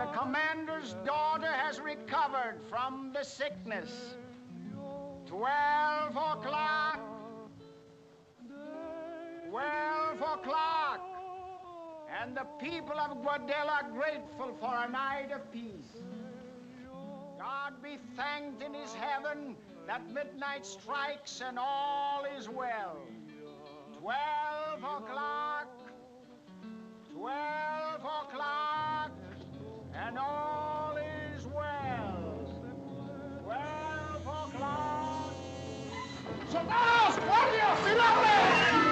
the commander's daughter has recovered from the sickness. 12 o'clock. 12 o'clock. And the people of Guadel are grateful for a night of peace. God be thanked in his heaven that midnight strikes and all is well. 12 o'clock. 12 o'clock. And all is well. 12 o'clock. ¡Soldados! ¡Guardias! ¡Filables!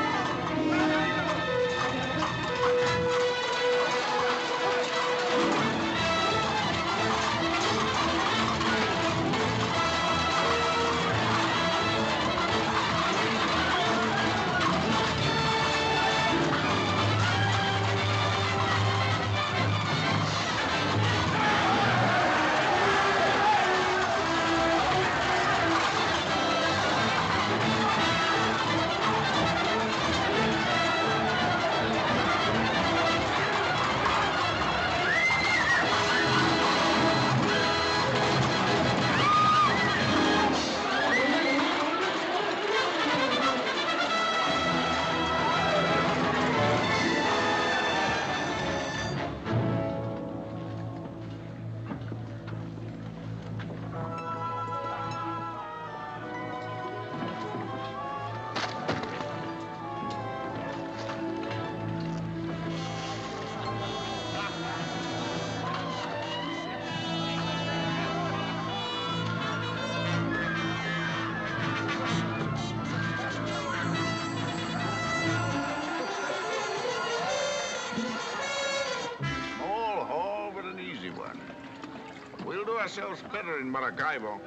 Ourselves better in Maracaibo.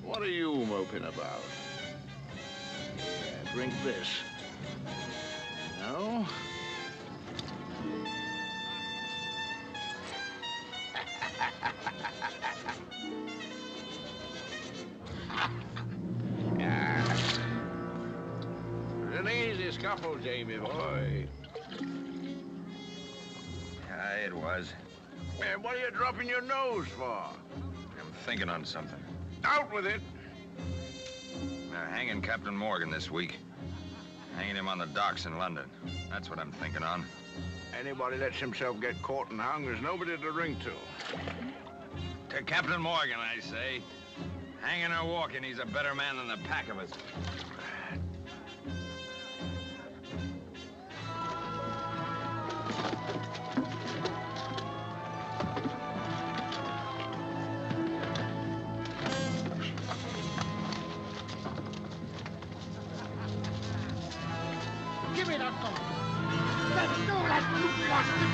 What are you moping about? Yeah, drink this. No? It's an easy scuffle, Jamie boy. It was. Man, what are you dropping your nose for? I'm thinking on something. Out with it. They're hanging Captain Morgan this week. Hanging him on the docks in London. That's what I'm thinking on. Anybody lets himself get caught and hung, there's nobody to ring to. To Captain Morgan, I say. Hanging or walking, he's a better man than the pack of us. Give me that gun. Let's do that, you bastard.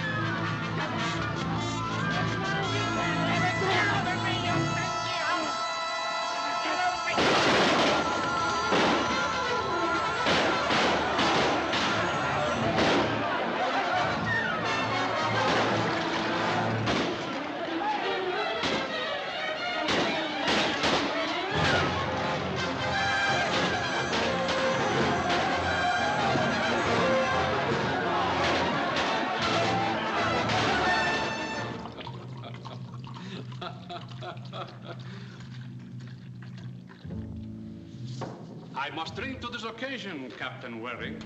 I must drink to this occasion, Captain Waring.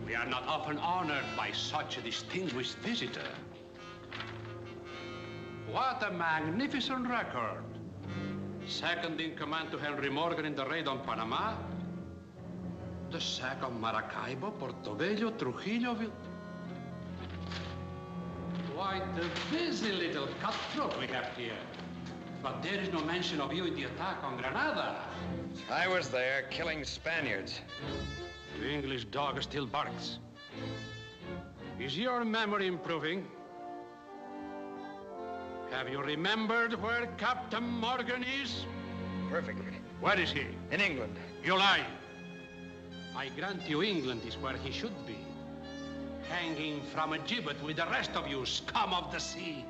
We are not often honored by such a distinguished visitor. What a magnificent record. Second in command to Henry Morgan in the raid on Panama. The sack of Maracaibo, Portobello, Trujillo. Quite a busy little cutthroat we have here. But there is no mention of you in the attack on Granada. I was there, killing Spaniards. The English dog still barks. Is your memory improving? Have you remembered where Captain Morgan is? Perfectly. Where is he? In England. You lie. I grant you England is where he should be. Hanging from a gibbet with the rest of you, scum of the sea.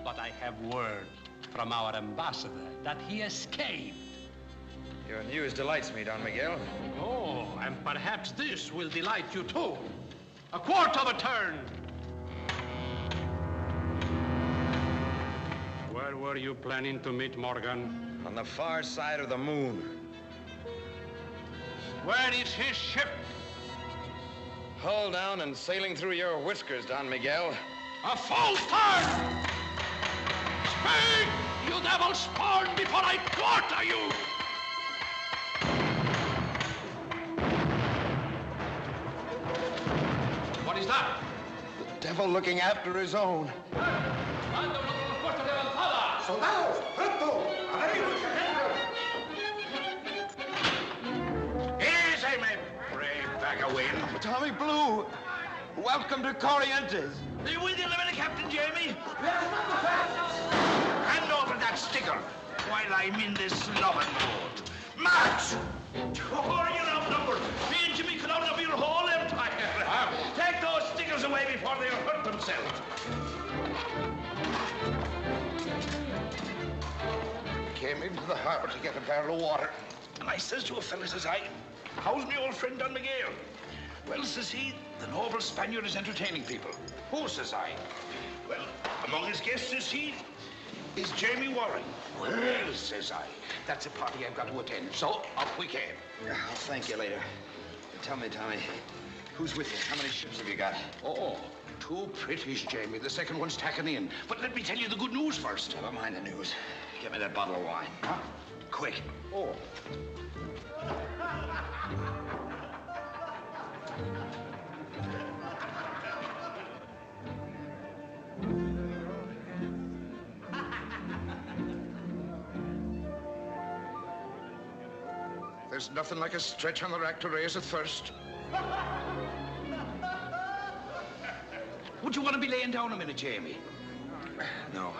But I have word from our ambassador that he escaped. Your news delights me, Don Miguel. Oh, and perhaps this will delight you too. A quarter of a turn. Where were you planning to meet Morgan? On the far side of the moon. Where is his ship? Hull down and sailing through your whiskers, Don Miguel. A false turn! Speak, you devil spawn, before I quarter you! What is that? The devil looking after his own. Soldados, pronto! Easy, men. Brave bag of wind. Tommy Blue, welcome to Corrientes. Are you with you, Captain Jamie? Hand over that sticker while I'm in this loving mood. March! Oh, you're outnumbered. Me and Jimmy could outnumber your whole empire. Take those stickers away before they hurt themselves. Came into the harbor to get a barrel of water. And I says to a fella, says I, how's my old friend Don Miguel? Well, says he, the noble Spaniard is entertaining people. Who, says I? Well, among his guests, says he, is Jamie Warren. Well, says I, that's a party I've got to attend. So, up we came. I'll thank you later. Tell me, Tommy, who's with you? How many ships have you got? Oh, 2 British, Jamie. The second one's tacking in. But let me tell you the good news first. Never mind the news. Get me that bottle of wine. Huh? Quick. Oh. There's nothing like a stretch on the rack to raise a thirst. Would you want to be laying down a minute, Jamie? No.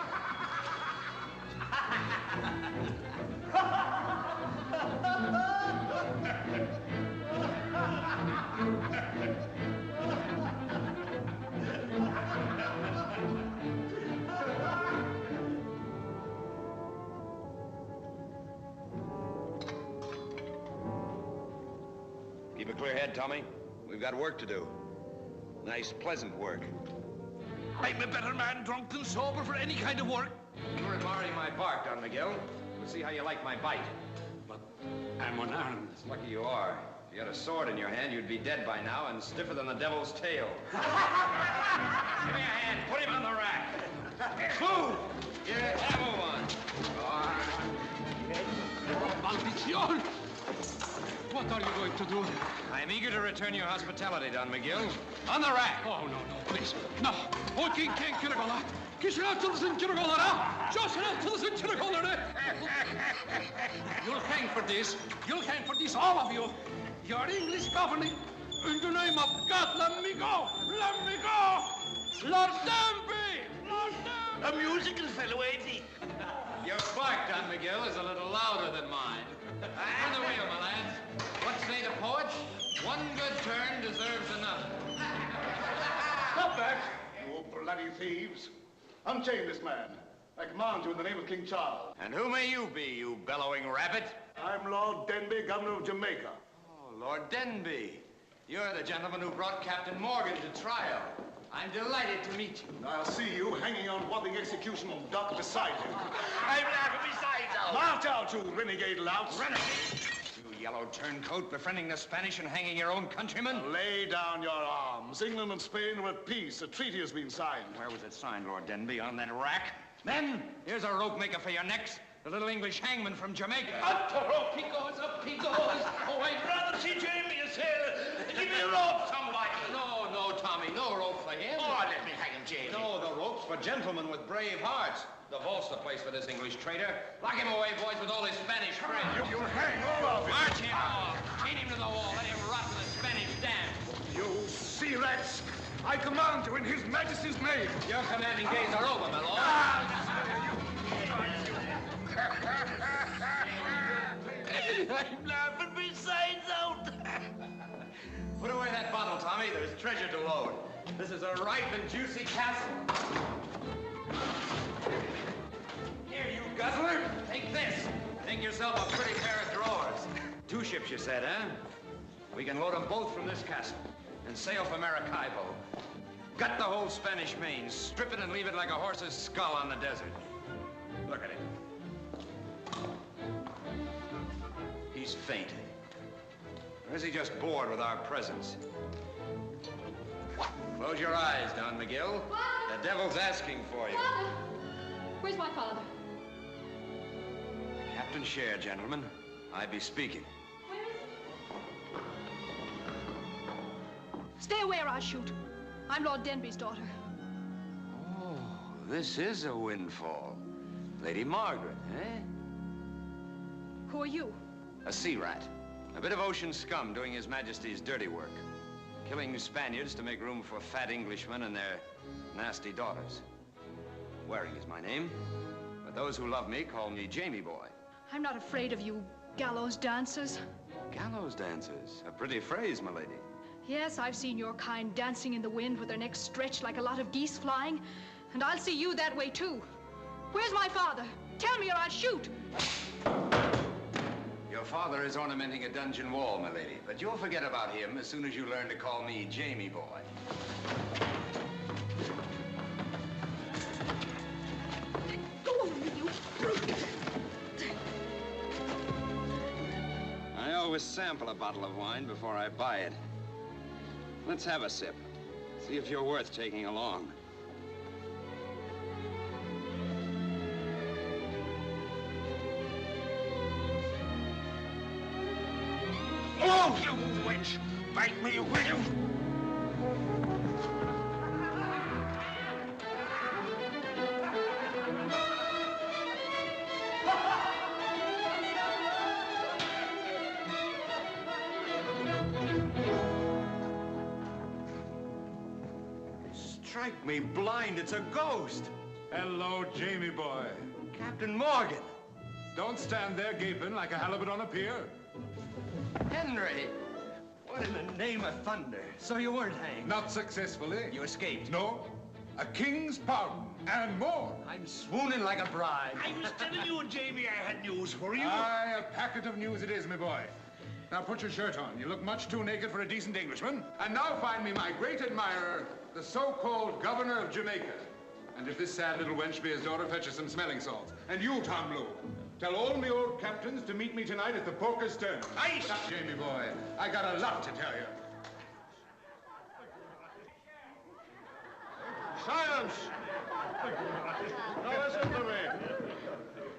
Keep a clear head, Tommy. We've got work to do. Nice, pleasant work. I'm a better man drunk than sober for any kind of work. You're admiring my bark, Don Miguel. We'll see how you like my bite. But I'm unarmed. It's lucky you are. If you had a sword in your hand, you'd be dead by now and stiffer than the devil's tail. Give me a hand. Put him on the rack. Move! Yeah, move on. Maldición! What are you going to do? I'm eager to return your hospitality, Don Miguel. On the rack! Oh, no, please. No. Oh, King Kirigola. Kishinatulsin Kirigola. Josinatulsin Kirigola. You'll hang for this. You'll hang for this, all of you. Your English governing. In the name of God, let me go. Let me go. Lord Danby. Lord Danby. A musical fellow, ain't he? Your bark, Don Miguel, is a little louder than mine. On the wheel, my lads. What say the poets? One good turn deserves another. Stop that, you bloody thieves. Unchain this man. I command you in the name of King Charles. And who may you be, you bellowing rabbit? I'm Lord Denby, governor of Jamaica. Oh, Lord Denby. You're the gentleman who brought Captain Morgan to trial. I'm delighted to meet you. I'll see you hanging on what the execution dock beside you. I'm laughing besides out. March out, you renegade louts. Renegade! You yellow turncoat, befriending the Spanish and hanging your own countrymen? Lay down your arms. England and Spain are at peace. A treaty has been signed. Where was it signed, Lord Denby? On that rack? Men, here's a rope maker for your necks. The little English hangman from Jamaica. Up the rope he goes, up he goes. Oh, I'd rather see Jamie as hell. Give me a rope, somebody. No, Tommy, no rope for him. Oh, let me hang him, Jamie. No, the rope's for gentlemen with brave hearts. The vault's the place for this English traitor. Lock him away, boys, with all his Spanish friends. You'll hang all of you. March him off. Chain him to the wall. Let him rot in the Spanish dam. You sea rats. I command you in His Majesty's name. Your commanding days are over, my lord. I'm laughing besides out. Put away that bottle, Tommy. There's treasure to load. This is a ripe and juicy castle. Here, you guzzler. Take this. Think yourself a pretty pair of drawers. 2 ships, you said, huh? We can load them both from this castle. and sail for Maracaibo. Gut the whole Spanish Main, strip it and leave it like a horse's skull on the desert. Look at him. He's fainted. Or is he just bored with our presence? Close your eyes, Don Miguel. Father! The devil's asking for you. Father! Where's my father? Captain Share, gentlemen. I be speaking. Where is he? Stay away or I'll shoot. I'm Lord Denby's daughter. Oh, this is a windfall. Lady Margaret, eh? Who are you? A sea rat. A bit of ocean scum doing His Majesty's dirty work. Killing Spaniards to make room for fat Englishmen and their nasty daughters. Waring is my name, but those who love me call me Jamie Boy. I'm not afraid of you gallows dancers. Gallows dancers. A pretty phrase, my lady. Yes, I've seen your kind dancing in the wind with their necks stretched like a lot of geese flying, and I'll see you that way too. Where's my father? Tell me or I'll shoot. Your father is ornamenting a dungeon wall, my lady, but you'll forget about him as soon as you learn to call me Jamie Boy. Go over me, you brute! I always sample a bottle of wine before I buy it. Let's have a sip. See if you're worth taking along. Oh, you wench! Bite me, will you? Strike me blind, it's a ghost! Hello, Jamie boy. Captain Morgan! Don't stand there gaping like a halibut on a pier. Henry! What in the name of thunder? So you weren't hanged? Not successfully. You escaped? No. A king's pardon and more. I'm swooning like a bride. I was telling you, Jamie, I had news for you. Aye, a packet of news it is, my boy. Now put your shirt on. You look much too naked for a decent Englishman. And now find me my great admirer, the so-called governor of Jamaica. And if this sad little wench be his daughter, fetch her some smelling salts. And you, Tom Blue, tell all me old captains to meet me tonight at the Poker's Stern. Aye. Jamie boy, I got a lot to tell you. Silence! Now listen to me.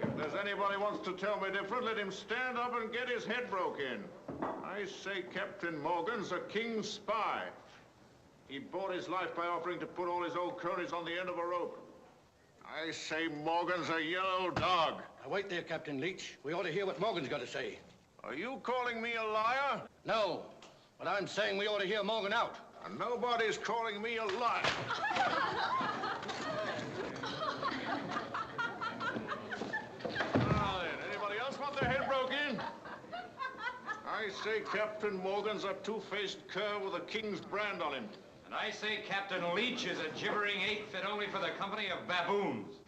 If there's anybody wants to tell me different, let him stand up and get his head broke in. I say Captain Morgan's a king's spy. He bought his life by offering to put all his old cronies on the end of a rope. I say Morgan's a yellow dog. Now, wait there, Captain Leach. We ought to hear what Morgan's got to say. Are you calling me a liar? No, but I'm saying we ought to hear Morgan out. And nobody's calling me a liar. Now then, anybody else want their head broke in? I say Captain Morgan's a two-faced cur with a king's brand on him. And I say Captain Leach is a gibbering ape fit only for the company of baboons.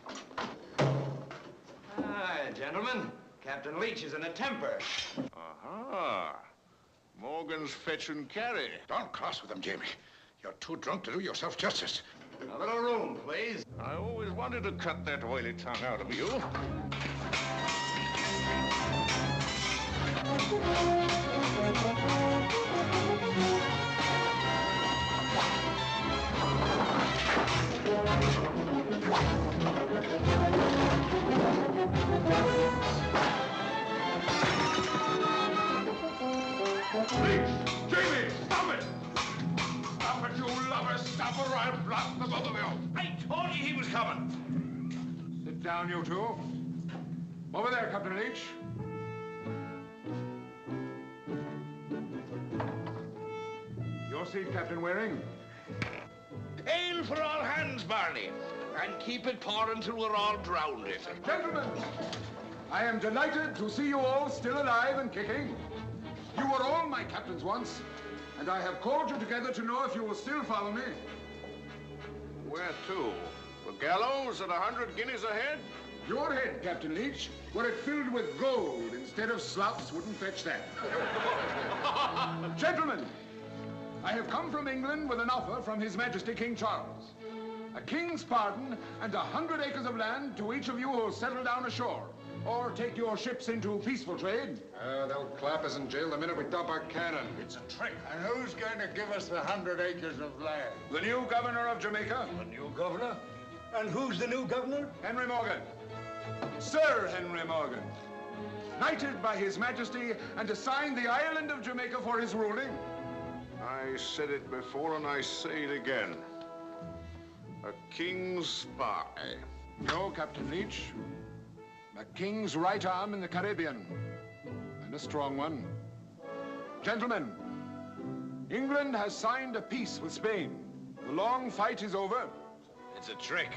Gentlemen, Captain Leach is in a temper. Aha. Morgan's fetch and carry. Don't cross with him, Jamie. You're too drunk to do yourself justice. A little room, please. I always wanted to cut that oily tongue out of you. Please, Jamie, stop it! Stop it, you lovers! Stop or I'll blast the both of you! I told you he was coming. Sit down, you two. Over there, Captain Leach. Your seat, Captain Waring. Ale for all hands, Barney. And keep it pouring till we're all drowned in it. Gentlemen, I am delighted to see you all still alive and kicking. You were all my captains once, and I have called you together to know if you will still follow me. Where to? The gallows at 100 guineas a head? Your head, Captain Leach, were it filled with gold instead of slops, wouldn't fetch that. Gentlemen, I have come from England with an offer from His Majesty King Charles. A king's pardon and 100 acres of land to each of you who'll settle down ashore or take your ships into peaceful trade. They'll clap us in jail the minute we dump our cannon. It's a trick. And who's going to give us the 100 acres of land? The new governor of Jamaica. The new governor? And who's the new governor? Henry Morgan. Sir Henry Morgan. Knighted by His Majesty and assigned the island of Jamaica for his ruling. I said it before and I say it again. A king's spy. No, Captain Leach. A king's right arm in the Caribbean. And a strong one. Gentlemen, England has signed a peace with Spain. The long fight is over. It's a trick.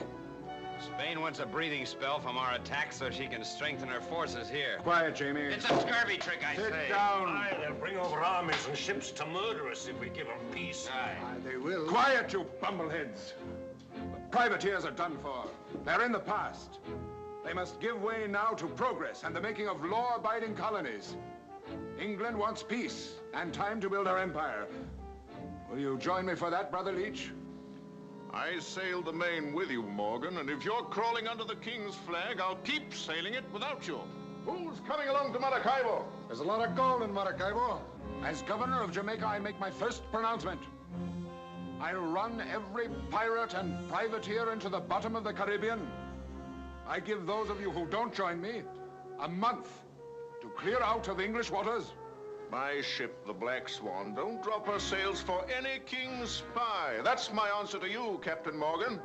Spain wants a breathing spell from our attack so she can strengthen her forces here. Quiet, Jamie. It's a scurvy trick, I say. Sit down. Aye, they'll bring over armies and ships to murder us if we give them peace. Aye. They will. Quiet, you bumbleheads. The privateers are done for. They're in the past. They must give way now to progress and the making of law-abiding colonies. England wants peace and time to build her empire. Will you join me for that, Brother Leach? I sailed the Main with you, Morgan, and if you're crawling under the king's flag, I'll keep sailing it without you. Who's coming along to Maracaibo? There's a lot of gold in Maracaibo. As governor of Jamaica, I make my first pronouncement. I'll run every pirate and privateer into the bottom of the Caribbean. I give those of you who don't join me a month to clear out of English waters. My ship, the Black Swan, don't drop her sails for any king's spy. That's my answer to you, Captain Morgan.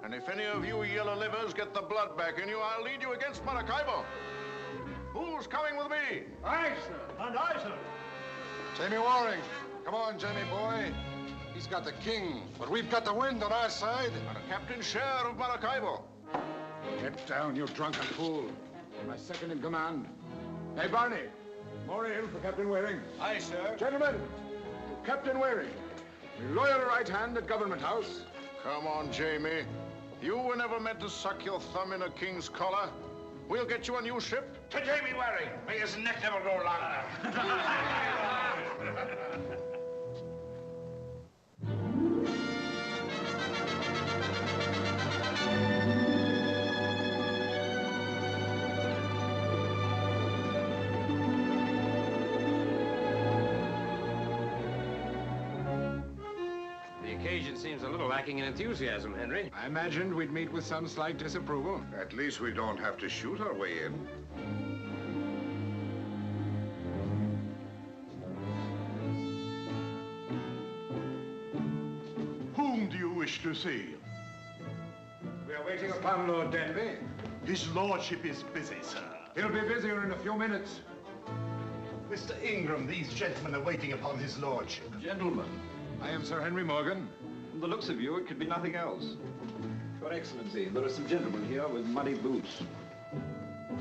And if any of you yellow livers get the blood back in you, I'll lead you against Maracaibo. Who's coming with me? Aye, sir. And I, sir. Jamie Waring. Come on, Jamie boy. He's got the king, but we've got the wind on our side. And a Captain Share of Maracaibo. Get down, you drunken fool. You're my second in command. Hey, Barney. More ale for Captain Waring. Aye, sir. Gentlemen, to Captain Waring, my loyal right hand at Government House. Come on, Jamie. You were never meant to suck your thumb in a king's collar. We'll get you a new ship. To Jamie Waring. May his neck never grow longer. The occasion seems a little lacking in enthusiasm, Henry. I imagined we'd meet with some slight disapproval. At least we don't have to shoot our way in. Whom do you wish to see? We are waiting upon Lord Denby. His lordship is busy, sir. He'll be busier in a few minutes. Mr. Ingram, these gentlemen are waiting upon his lordship. Gentlemen, I am Sir Henry Morgan. from the looks of you, it could be nothing else. Your Excellency, there are some gentlemen here with muddy boots.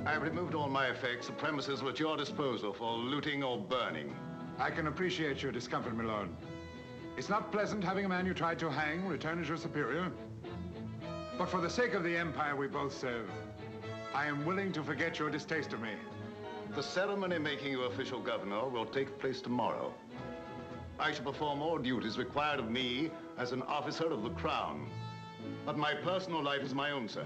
I have removed all my effects. The premises were at your disposal for looting or burning. I can appreciate your discomfort, my lord. It's not pleasant having a man you tried to hang return as your superior. But for the sake of the empire we both serve, I am willing to forget your distaste of me. The ceremony making you official governor will take place tomorrow. I shall perform all duties required of me as an officer of the crown. But my personal life is my own, sir.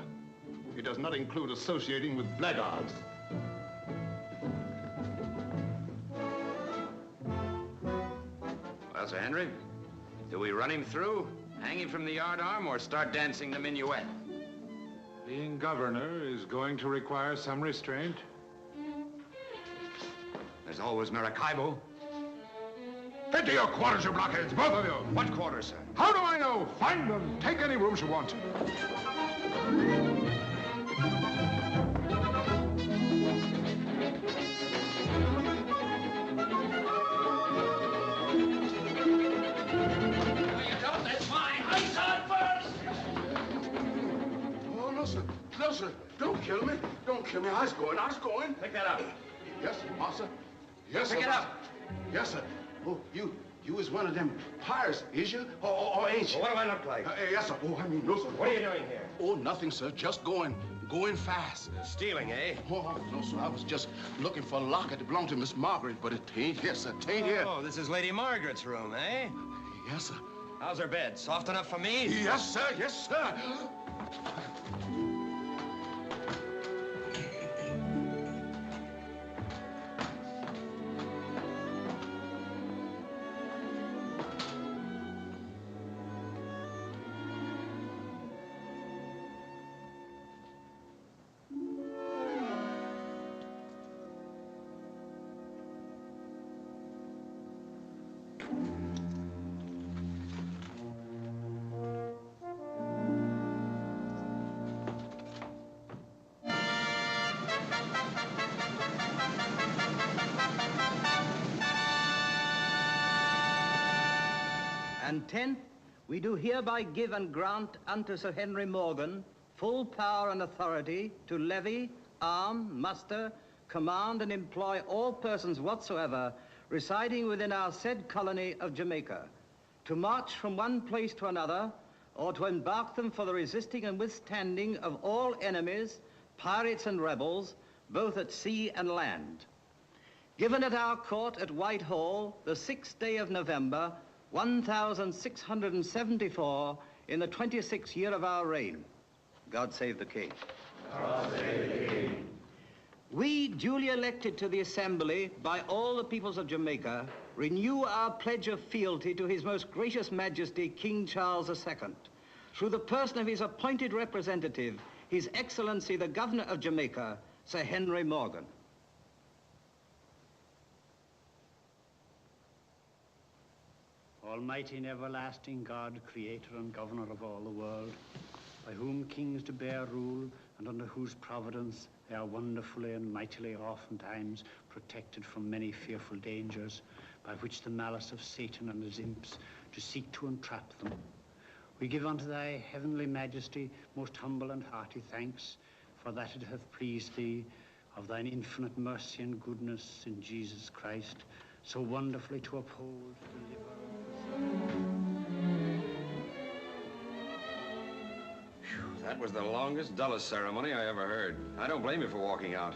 It does not include associating with blackguards. Well, Sir Henry, do we run him through, hang him from the yardarm, or start dancing the minuet? Being governor is going to require some restraint. There's always Maracaibo. Into your quarters, you blockheads, both of you! What quarters, sir? How do I know? Find them. Take any rooms you want. No, sir. Don't kill me. Don't kill me. I was going. Pick that up. Yes, master. Yes, sir. Pick it up. Yes, sir. Oh, you is one of them pirates, is you? Or ain't you? Well, what do I look like? Yes, sir. Oh, I mean, no, sir. What are you doing here? Oh, nothing, sir. Just going fast. Stealing, eh? Oh, no, sir. I was just looking for a locket that belonged to Miss Margaret, but it ain't here, sir. It ain't here. Oh, this is Lady Margaret's room, eh? Yes, sir. How's her bed? Soft enough for me? Yes, sir. Yes, sir. And 10th, we do hereby give and grant unto Sir Henry Morgan full power and authority to levy, arm, muster, command, and employ all persons whatsoever residing within our said colony of Jamaica, to march from one place to another, or to embark them for the resisting and withstanding of all enemies, pirates and rebels, both at sea and land. Given at our court at Whitehall, the 6th day of November, 1674, in the 26th year of our reign. God save the King. God save the King. We, duly elected to the Assembly by all the peoples of Jamaica, renew our pledge of fealty to His Most Gracious Majesty, King Charles II, through the person of his appointed representative, His Excellency, the Governor of Jamaica, Sir Henry Morgan. Almighty and everlasting God, creator and governor of all the world, by whom kings do bear rule, and under whose providence they are wonderfully and mightily oftentimes protected from many fearful dangers, by which the malice of Satan and his imps do seek to entrap them. We give unto thy heavenly majesty most humble and hearty thanks, for that it hath pleased thee, of thine infinite mercy and goodness in Jesus Christ, so wonderfully to uphold, deliver, That was the longest, dullest ceremony I ever heard. I don't blame you for walking out.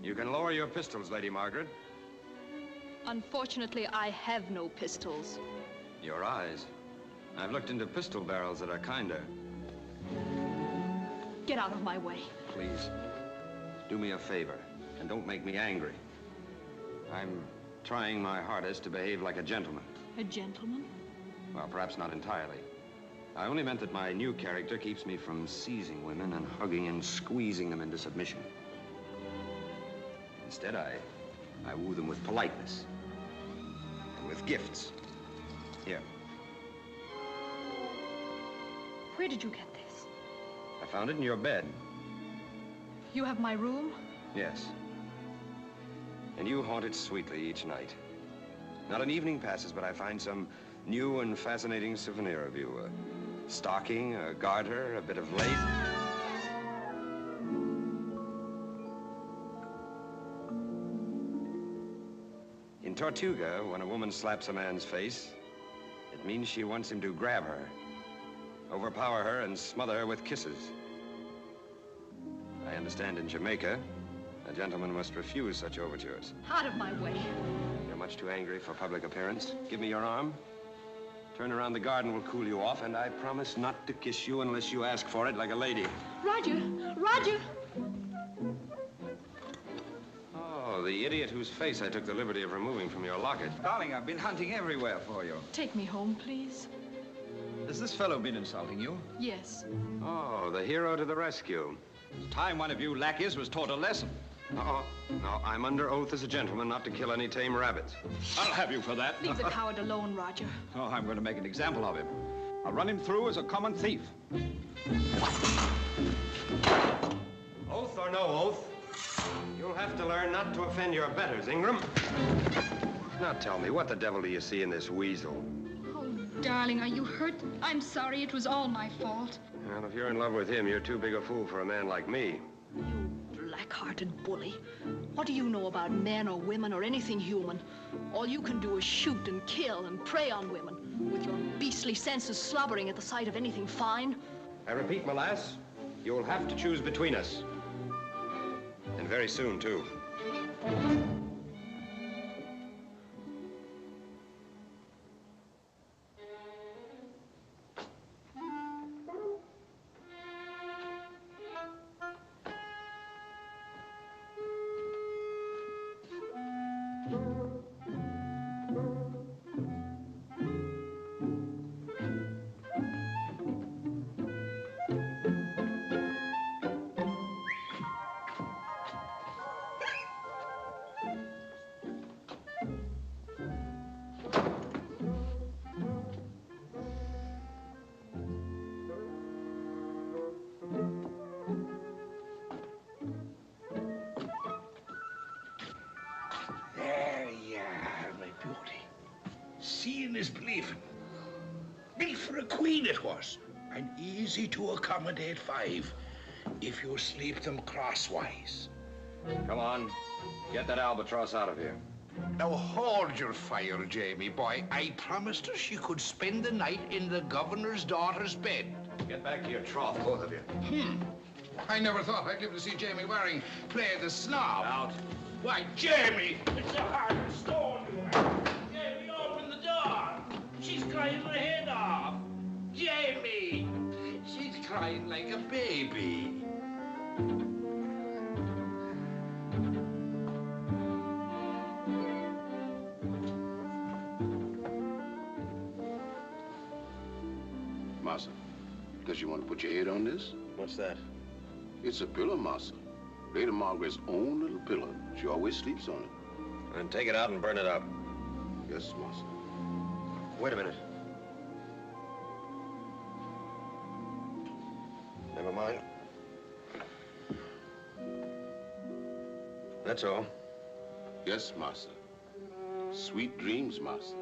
You can lower your pistols, Lady Margaret. Unfortunately, I have no pistols. Your eyes. I've looked into pistol barrels that are kinder. Get out of my way. Please, do me a favor, and don't make me angry. I'm trying my hardest to behave like a gentleman. A gentleman? Well, perhaps not entirely. I only meant that my new character keeps me from seizing women and hugging and squeezing them into submission. Instead, I woo them with politeness and with gifts. Here. Where did you get this? I found it in your bed. You have my room? Yes. And you haunt it sweetly each night. Not an evening passes, but I find some new and fascinating souvenir of you. A stocking, a garter, a bit of lace. In Tortuga, when a woman slaps a man's face, it means she wants him to grab her, overpower her, and smother her with kisses. I understand in Jamaica, a gentleman must refuse such overtures. Out of my way. You're much too angry for public appearance. Give me your arm. Turn around the garden will cool you off, and I promise not to kiss you unless you ask for it like a lady. Roger! Roger! Oh, the idiot whose face I took the liberty of removing from your locket. Darling, I've been hunting everywhere for you. Take me home, please. Has this fellow been insulting you? Yes. Oh, the hero to the rescue. It's time one of you lackeys was taught a lesson. No, I'm under oath as a gentleman not to kill any tame rabbits. I'll have you for that. Leave the coward alone, Roger. Oh, I'm going to make an example of him. I'll run him through as a common thief. Oath or no oath, you'll have to learn not to offend your betters, Ingram. Now tell me, what the devil do you see in this weasel? Oh, darling, are you hurt? I'm sorry. It was all my fault. Well, if you're in love with him, you're too big a fool for a man like me. Black-hearted bully. What do you know about men or women or anything human? All you can do is shoot and kill and prey on women, with your beastly senses slobbering at the sight of anything fine. I repeat, my lass, you'll have to choose between us. And very soon, too. beauty. Seeing is believing. Built for a queen it was, and easy to accommodate 5 if you sleep them crosswise. Come on, get that albatross out of here. Now hold your fire, Jamie boy. I promised her she could spend the night in the governor's daughter's bed. Get back to your trough, both of you. I never thought I'd live to see Jamie Waring play the snob. Out. Why, Jamie! It's a heart of stone, you are. Jamie, open the door. She's crying her head off. Jamie! She's crying like a baby. Massa, does you want to put your head on this? What's that? It's a pillow, Massa. Lady Margaret's own little pillow. She always sleeps on it. Then take it out and burn it up. Yes, Massa. Wait a minute. Never mind. That's all. Yes, Massa. Sweet dreams, Massa.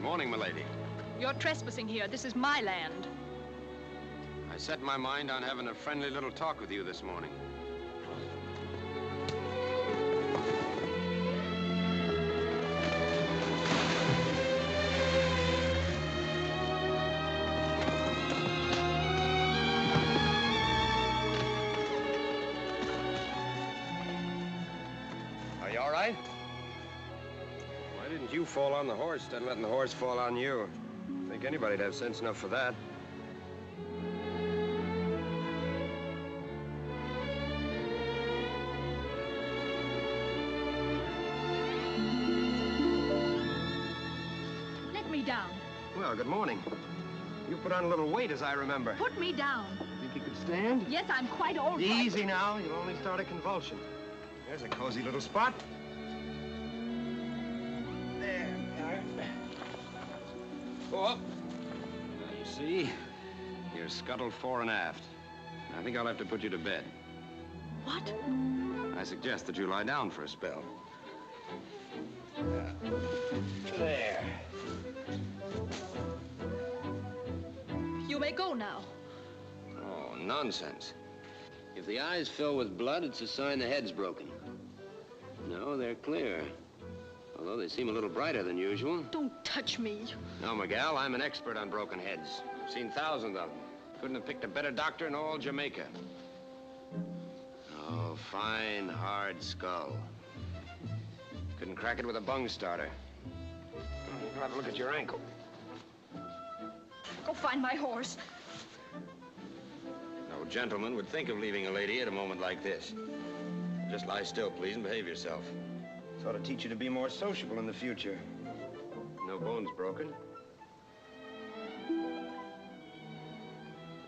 Morning, milady. You're trespassing here. This is my land. I set my mind on having a friendly little talk with you this morning. Are you all right? Why didn't you fall on the horse instead of letting the horse fall on you? I think anybody'd have sense enough for that. Let me down. Well, good morning. You put on a little weight, as I remember. Put me down. Think you could stand? Yes, I'm quite all right. Easy now. You'll only start a convulsion. There's a cozy little spot. There. Go up. Now, you see, you're scuttled fore and aft. I think I'll have to put you to bed. What? I suggest that you lie down for a spell. There. You may go now. Oh, nonsense. If the eyes fill with blood, it's a sign the head's broken. No, they're clear. Although they seem a little brighter than usual. Don't touch me. No, Miguel, I'm an expert on broken heads. I've seen thousands of them. Couldn't have picked a better doctor in all Jamaica. Oh, fine, hard skull. Couldn't crack it with a bung starter. I'll have a look at your ankle. Go find my horse. No gentleman would think of leaving a lady at a moment like this. Just lie still, please, and behave yourself. This ought to teach you to be more sociable in the future. No bones broken.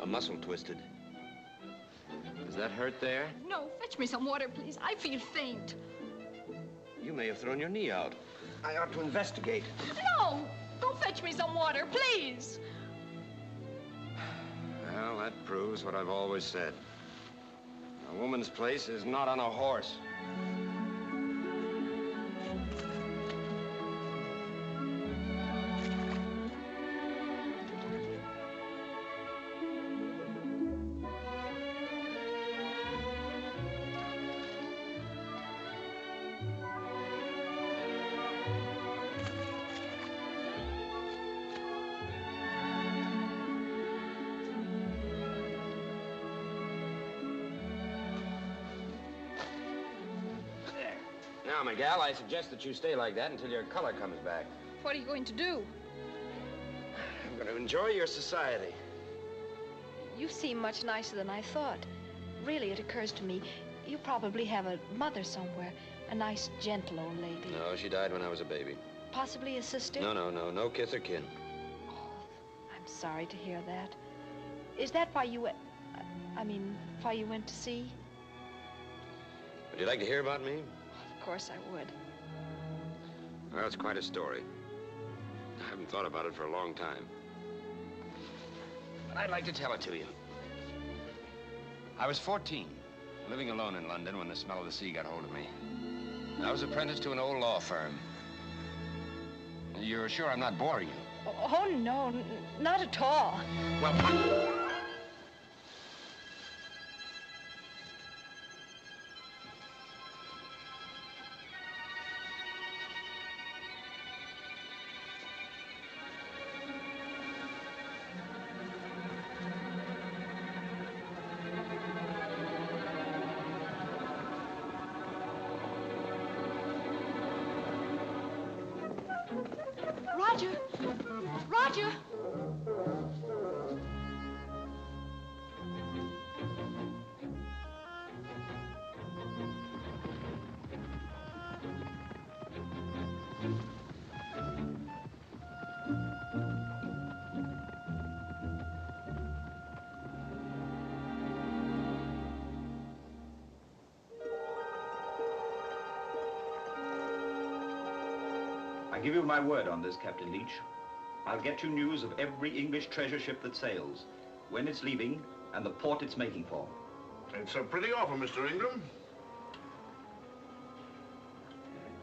A muscle twisted. Does that hurt there? No, fetch me some water, please. I feel faint. You may have thrown your knee out. I ought to investigate. No! Go fetch me some water, please. Well, that proves what I've always said. A woman's place is not on a horse. Now, Miguel, I suggest that you stay like that until your color comes back. What are you going to do? I'm going to enjoy your society. You seem much nicer than I thought. Really, it occurs to me, you probably have a mother somewhere. A nice, gentle old lady. No, she died when I was a baby. Possibly a sister? No kith or kin. I'm sorry to hear that. Is that why you went... why you went to sea? Would you like to hear about me? Of course I would. Well, it's quite a story. I haven't thought about it for a long time. But I'd like to tell it to you. I was 14, living alone in London when the smell of the sea got hold of me. I was apprenticed to an old law firm. You're sure I'm not boring you? Oh, no, not at all. Well, Roger! Roger! I give you my word on this, Captain Leach. I'll get you news of every English treasure ship that sails, when it's leaving, and the port it's making for. It's a pretty offer, Mr. Ingram.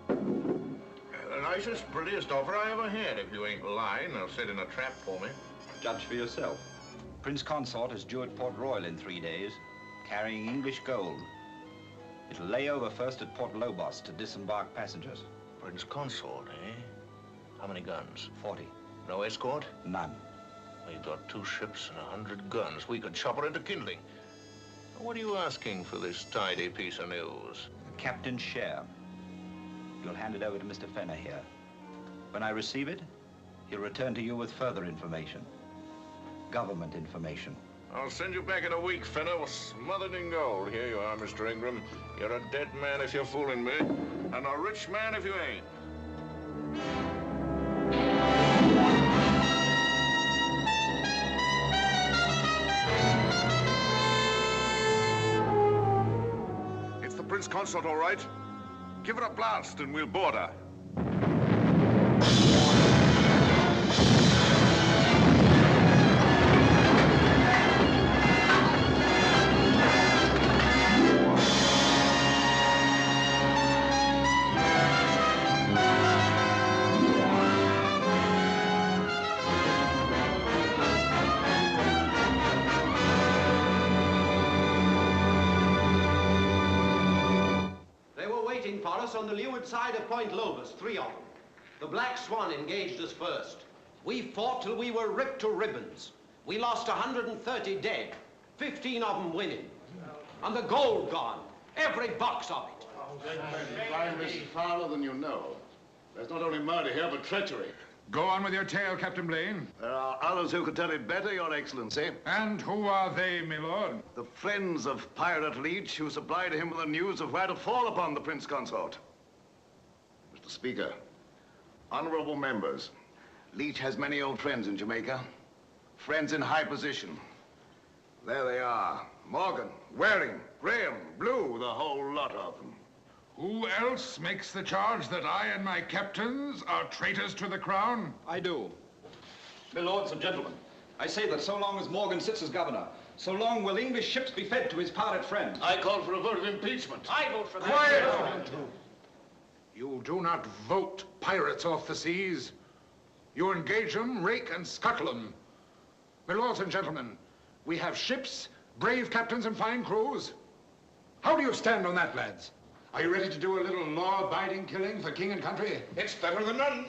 The nicest, prettiest offer I ever had. If you ain't lying, they'll set in a trap for me. Judge for yourself. Prince Consort is due at Port Royal in 3 days, carrying English gold. It'll lay over first at Port Lobos to disembark passengers. Prince Consort, eh? How many guns? 40. No escort? None. We've got 2 ships and 100 guns. We could chop her into kindling. What are you asking for this tidy piece of news? The captain's share. You'll hand it over to Mr. Fenner here. When I receive it, he'll return to you with further information. Government information. I'll send you back in a week, Fenner, smothered in gold. Here you are, Mr. Ingram. You're a dead man if you're fooling me, and a rich man if you ain't. It's the Prince Consort, all right. Give her a blast and we'll board her. On the leeward side of Point Lobos, 3 of them. The Black Swan engaged us first. We fought till we were ripped to ribbons. We lost 130 dead, 15 of them winning. And the gold gone, every box of it. Crime is fouler than you know. There's not only murder here, but treachery. Go on with your tale, Captain Blaine. There are others who could tell it better, Your Excellency. And who are they, my lord? The friends of Pirate Leach who supplied him with the news of where to fall upon the Prince Consort. Mr. Speaker, honorable members, Leach has many old friends in Jamaica. Friends in high position. There they are. Morgan, Waring, Graham, Blue, the whole lot of them. Who else makes the charge that I and my captains are traitors to the crown? I do. My lords and gentlemen, I say that so long as Morgan sits as governor, so long will English ships be fed to his pirate friends. I call for a vote of impeachment. I vote for that. Quiet! You do not vote pirates off the seas. You engage them, rake and scuttle them. My lords and gentlemen, we have ships, brave captains and fine crews. How do you stand on that, lads? Are you ready to do a little law-abiding killing for king and country? It's better than none.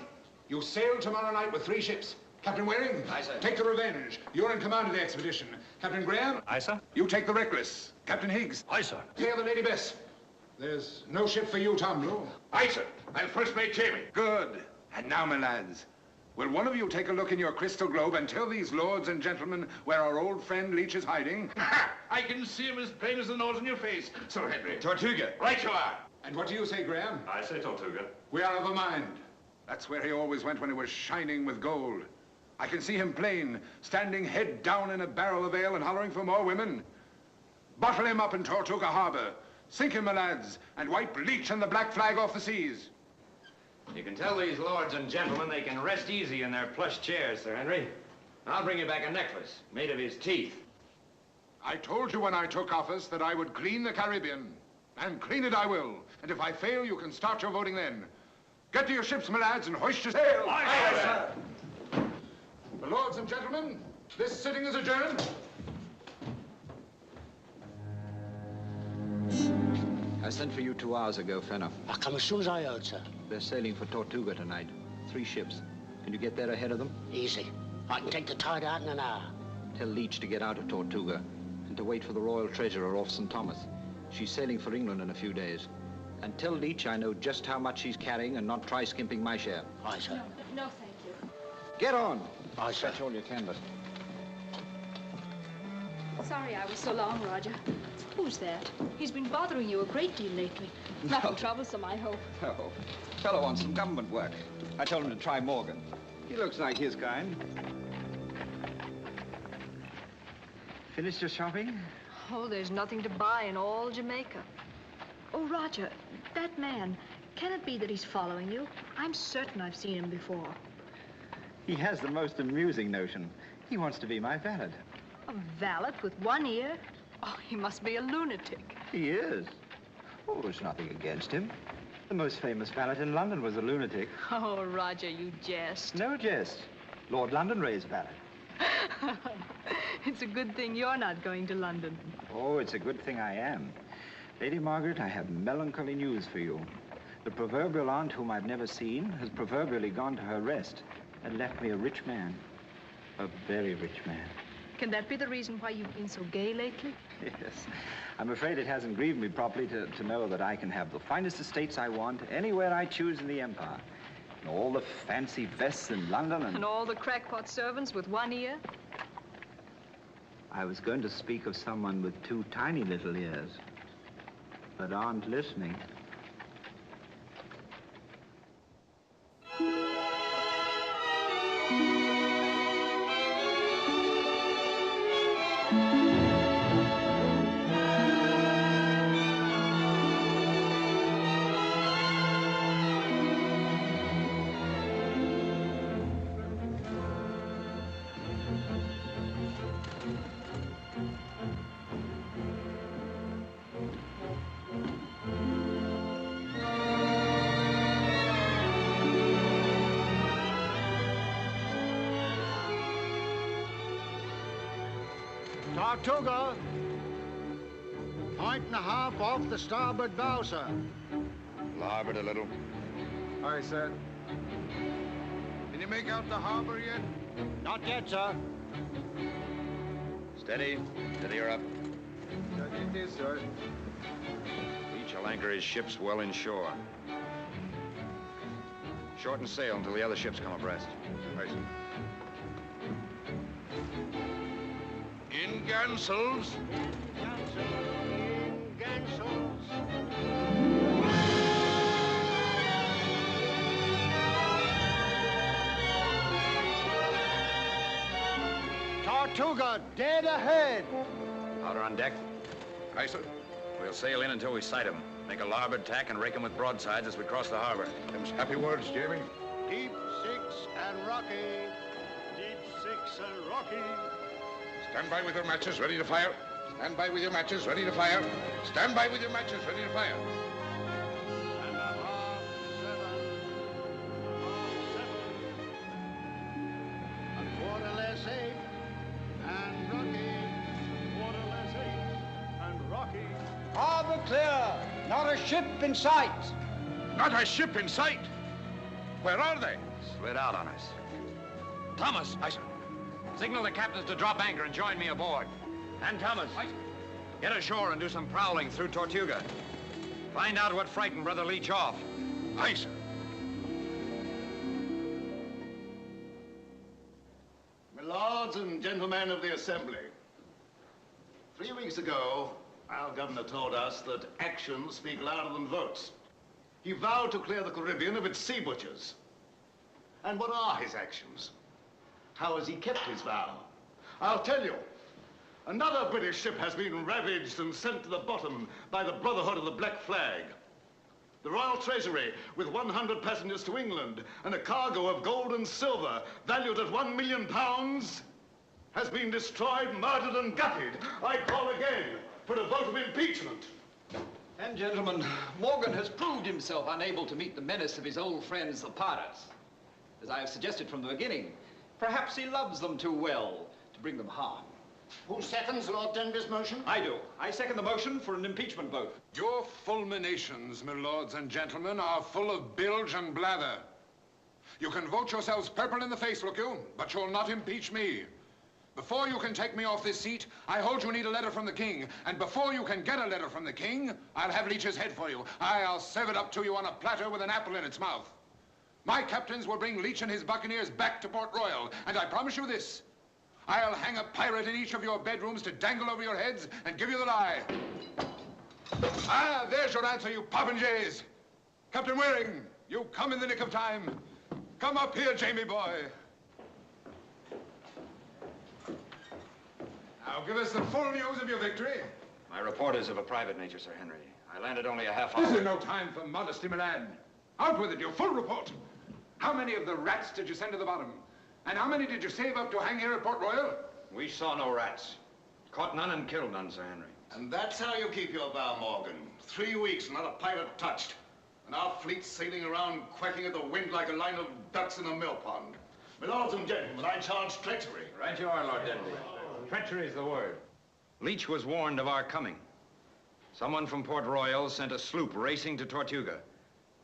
You sail tomorrow night with 3 ships. Captain Waring, Aye, sir. Take the Revenge. You're in command of the expedition. Captain Graham? Aye, sir. You take the Reckless. Captain Higgs? Aye, sir. Clear the Lady Bess. There's no ship for you, Tom Blue. Aye, sir. I'm first mate Jamie. Good. And now, my lads, Will one of you take a look in your crystal globe and tell these lords and gentlemen where our old friend Leach is hiding? I can see him as plain as the nose on your face, Sir Henry. Tortuga. Right you are. And what do you say, Graham? I say Tortuga. We are of a mind. That's where he always went when he was shining with gold. I can see him plain, standing head down in a barrel of ale and hollering for more women. Bottle him up in Tortuga Harbor. Sink him, my lads, and wipe Leach and the Black Flag off the seas. You can tell these lords and gentlemen they can rest easy in their plush chairs, Sir Henry. I'll bring you back a necklace made of his teeth. I told you when I took office that I would clean the Caribbean. And clean it I will. And if I fail, you can start your voting then. Get to your ships, my lads, and hoist your sail. Aye, sir. The lords and gentlemen, this sitting is adjourned. I sent for you 2 hours ago, Fenner. I come as soon as I heard, sir. They're sailing for Tortuga tonight. 3 ships. Can you get there ahead of them? Easy. I can take the tide out in an hour. Tell Leach to get out of Tortuga and to wait for the Royal Treasurer off St. Thomas. She's sailing for England in a few days. And tell Leach I know just how much she's carrying and not try skimping my share. Aye, sir. No, thank you. Get on. Aye, sir. Fetch all your canvas. Sorry I was so long, Roger. Who's that? He's been bothering you a great deal lately. Nothing troublesome, I hope. Oh, fellow wants some government work. I told him to try Morgan. He looks like his kind. Finished your shopping? Oh, there's nothing to buy in all Jamaica. Oh, Roger, that man, can it be that he's following you? I'm certain I've seen him before. He has the most amusing notion. He wants to be my valet. A valet with one ear? Oh, he must be a lunatic. He is. Oh, there's nothing against him. The most famous valet in London was a lunatic. Oh, Roger, you jest. No jest. Lord Londonderry's valet. It's a good thing you're not going to London. Oh, it's a good thing I am. Lady Margaret, I have melancholy news for you. The proverbial aunt whom I've never seen has proverbially gone to her rest and left me a rich man. A very rich man. Can that be the reason why you've been so gay lately? Yes. I'm afraid it hasn't grieved me properly to know that I can have the finest estates I want anywhere I choose in the Empire. And all the fancy vests in London And all the crackpot servants with one ear? I was going to speak of someone with 2 tiny little ears, but aren't listening. Tortuga, 1.5 off the starboard bow, sir. Larboard a little. Aye, sir. Can you make out the harbor yet? Not yet, sir. Steady. Steady her up. It is, sir. Each will anchor his ships well inshore. Shorten sail until the other ships come abreast. Right. In Gansels. In Gansels. Tortuga, dead ahead. Powder on deck. Aye, sir. We'll sail in until we sight him. Make a larboard tack and rake him with broadsides as we cross the harbor. Them's happy words, Jamie. Deep 6 and rocky. Deep 6 and rocky. Stand by with your matches, ready to fire. Stand by with your matches, ready to fire. Stand by with your matches, ready to fire. And a half 7. A quarter less 8. And rocky. Quarter less 8. And rocky. Harbor clear. Not a ship in sight. Not a ship in sight. Where are they? Slid out on us. Thomas! Aye, sir. Signal the captains to drop anchor and join me aboard. And Thomas, get ashore and do some prowling through Tortuga. Find out what frightened Brother Leach off. Aye, sir. lords and gentlemen of the Assembly. 3 weeks ago, our governor told us that actions speak louder than votes. He vowed to clear the Caribbean of its sea butchers. And what are his actions? How has he kept his vow? I'll tell you. Another British ship has been ravaged and sent to the bottom by the Brotherhood of the Black Flag. The Royal Treasury, with 100 passengers to England and a cargo of gold and silver valued at £1 million, has been destroyed, murdered, and gutted. I call again for a vote of impeachment. And, gentlemen, Morgan has proved himself unable to meet the menace of his old friends, the pirates. As I have suggested from the beginning, perhaps he loves them too well to bring them harm. Who seconds Lord Denby's motion? I do. I second the motion for an impeachment vote. Your fulminations, my lords and gentlemen, are full of bilge and blather. You can vote yourselves purple in the face, look you, but you'll not impeach me. Before you can take me off this seat, I hold you need a letter from the king. And before you can get a letter from the king, I'll have Leech's head for you. I'll serve it up to you on a platter with an apple in its mouth. My captains will bring Leech and his buccaneers back to Port Royal, and I promise you this. I'll hang a pirate in each of your bedrooms to dangle over your heads and give you the lie. Ah, there's your answer, you popinjays. Captain Waring, you come in the nick of time. Come up here, Jamie boy. Now, give us the full news of your victory. My report is of a private nature, Sir Henry. I landed only a half hour. This is no time for modesty, my lad. Out with it, your full report. How many of the rats did you send to the bottom? And how many did you save up to hang here at Port Royal? We saw no rats. Caught none and killed none, Sir Henry. And that's how you keep your vow, Morgan. 3 weeks, not a pirate touched. And our fleet sailing around quacking at the wind like a line of ducks in a mill pond. My lords and gentlemen, I charge treachery. Right you are, Lord Denby. Treachery is the word. Leech was warned of our coming. Someone from Port Royal sent a sloop racing to Tortuga.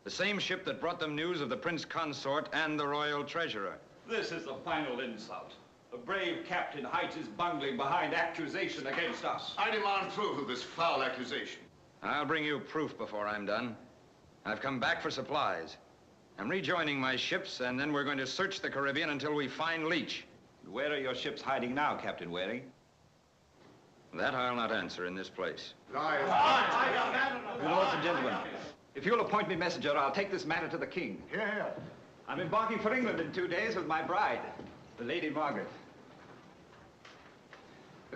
The same ship that brought them news of the Prince Consort and the Royal Treasurer. This is the final insult. The brave captain hides his bungling behind accusation against us. I demand proof of this foul accusation. I'll bring you proof before I'm done. I've come back for supplies. I'm rejoining my ships, and then we're going to search the Caribbean until we find Leech. Where are your ships hiding now, Captain Waring? That I'll not answer in this place. Lords and gentlemen, if you'll appoint me messenger, I'll take this matter to the king. Here. I'm embarking for England in 2 days with my bride, the Lady Margaret.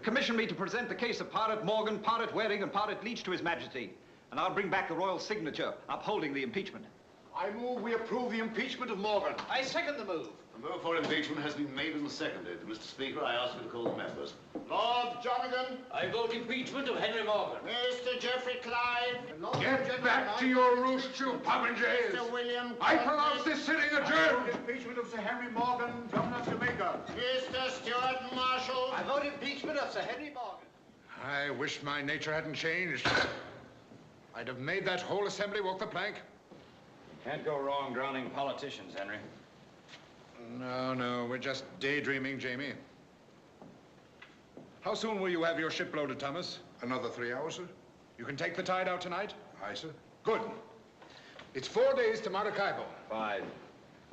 Commission me to present the case of Pirate Morgan, Pirate Waring, and Pirate Leech to His Majesty, and I'll bring back the royal signature upholding the impeachment. I move we approve the impeachment of Morgan. I second the move. The move for impeachment has been made and seconded. Mr. Speaker, I ask you to call the members. Lord Jonathan. I vote impeachment of Henry Morgan. Mr. Jeffrey Clive. Get back to your roost, you popinjays. Mr. William I pronounce this sitting adjourned. Impeachment of Sir Henry Morgan, Governor of Jamaica. Mr. Stuart Marshall. I vote impeachment of Sir Henry Morgan. I wish my nature hadn't changed. I'd have made that whole assembly walk the plank. Can't go wrong drowning politicians, Henry. No, we're just daydreaming, Jamie. How soon will you have your ship loaded, Thomas? Another 3 hours, sir. You can take the tide out tonight? Aye, sir. Good. It's 4 days to Maracaibo. 5.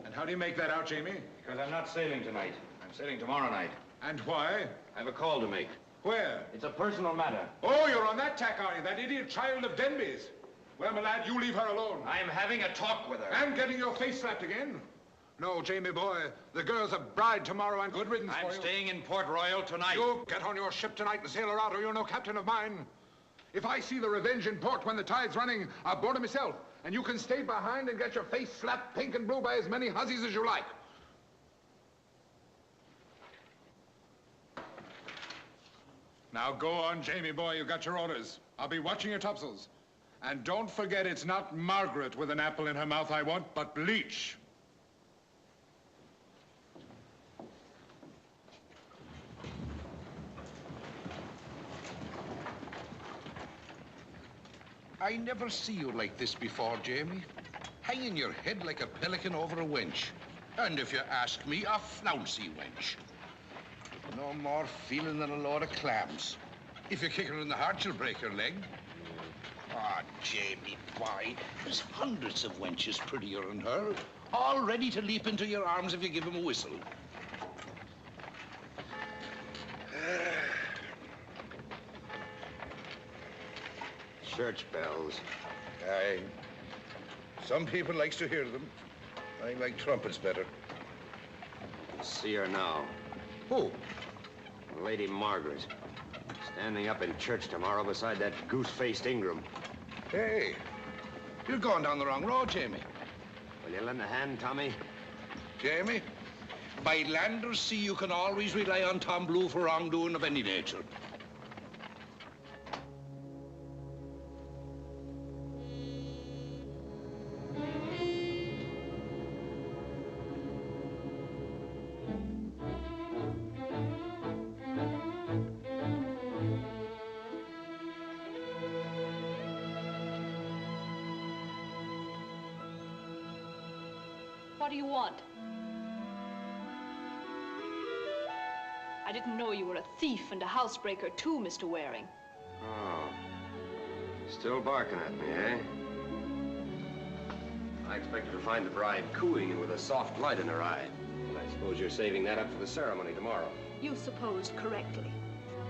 And how do you make that out, Jamie? Because I'm not sailing tonight. I'm sailing tomorrow night. And why? I have a call to make. Where? It's a personal matter. Oh, you're on that tack, are you? That idiot child of Denby's. Well, my lad, you leave her alone. I'm having a talk with her. And getting your face slapped again? No, Jamie boy, the girl's a bride tomorrow and good riddance for you. I'm staying in Port Royal tonight. You get on your ship tonight and sail her out, or you're no captain of mine. If I see the Revenge in port when the tide's running, I'll board her myself. And you can stay behind and get your face slapped pink and blue by as many hussies as you like. Now go on, Jamie boy, you got your orders. I'll be watching your topsails. And don't forget, it's not Margaret with an apple in her mouth I want, but Leech. I never see you like this before, Jamie. Hanging your head like a pelican over a wench. And if you ask me, a flouncy wench. No more feeling than a load of clams. If you kick her in the heart, she'll break your leg. Ah, Jamie, boy, there's hundreds of wenches prettier than her, all ready to leap into your arms if you give them a whistle. church bells. Aye. Some people likes to hear them. I like trumpets better. See her now. Who? Lady Margaret. Standing up in church tomorrow beside that goose-faced Ingram. Hey, you're going down the wrong road, Jamie. Will you lend a hand, Tommy? Jamie, by land or sea, you can always rely on Tom Blue for wrongdoing of any nature. What do you want? I didn't know you were a thief and a housebreaker too, Mr. Waring. Oh. Still barking at me, eh? I expected to find the bride cooing and with a soft light in her eye. But I suppose you're saving that up for the ceremony tomorrow. You supposed correctly.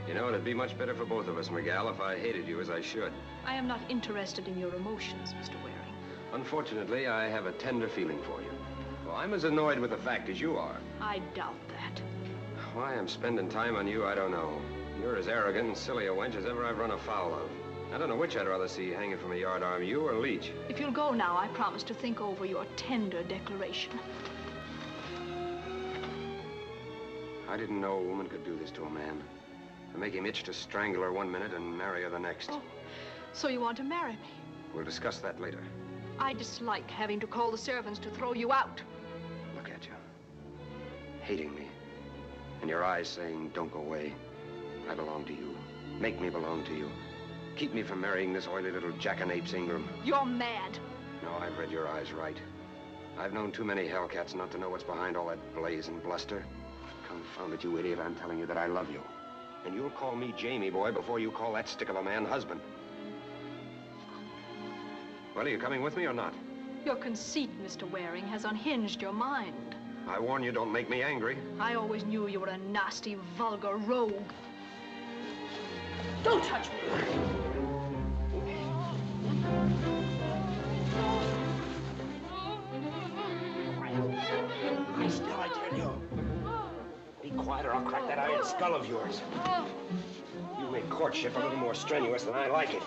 You know, it'd be much better for both of us, Miguel, if I hated you as I should. I am not interested in your emotions, Mr. Waring. Unfortunately, I have a tender feeling for you. Well, I'm as annoyed with the fact as you are. I doubt that. Why I'm spending time on you, I don't know. You're as arrogant and silly a wench as ever I've run afoul of. I don't know which I'd rather see hanging from a yardarm, you or Leach. If you'll go now, I promise to think over your tender declaration. I didn't know a woman could do this to a man. To make him itch to strangle her 1 minute and marry her the next. Oh, so you want to marry me? We'll discuss that later. I dislike having to call the servants to throw you out. Look at you. Hating me. And your eyes saying, don't go away. I belong to you. Make me belong to you. Keep me from marrying this oily little jackanapes Ingram. You're mad. No, I've read your eyes right. I've known too many hellcats not to know what's behind all that blaze and bluster. Confound it, you idiot, I'm telling you that I love you. And you'll call me Jamie boy before you call that stick of a man husband. Well, are you coming with me or not? Your conceit, Mr. Waring, has unhinged your mind. I warn you, don't make me angry. I always knew you were a nasty, vulgar rogue. Don't touch me! Lie still, I tell you. Be quiet or I'll crack that iron skull of yours. You make courtship a little more strenuous than I like it.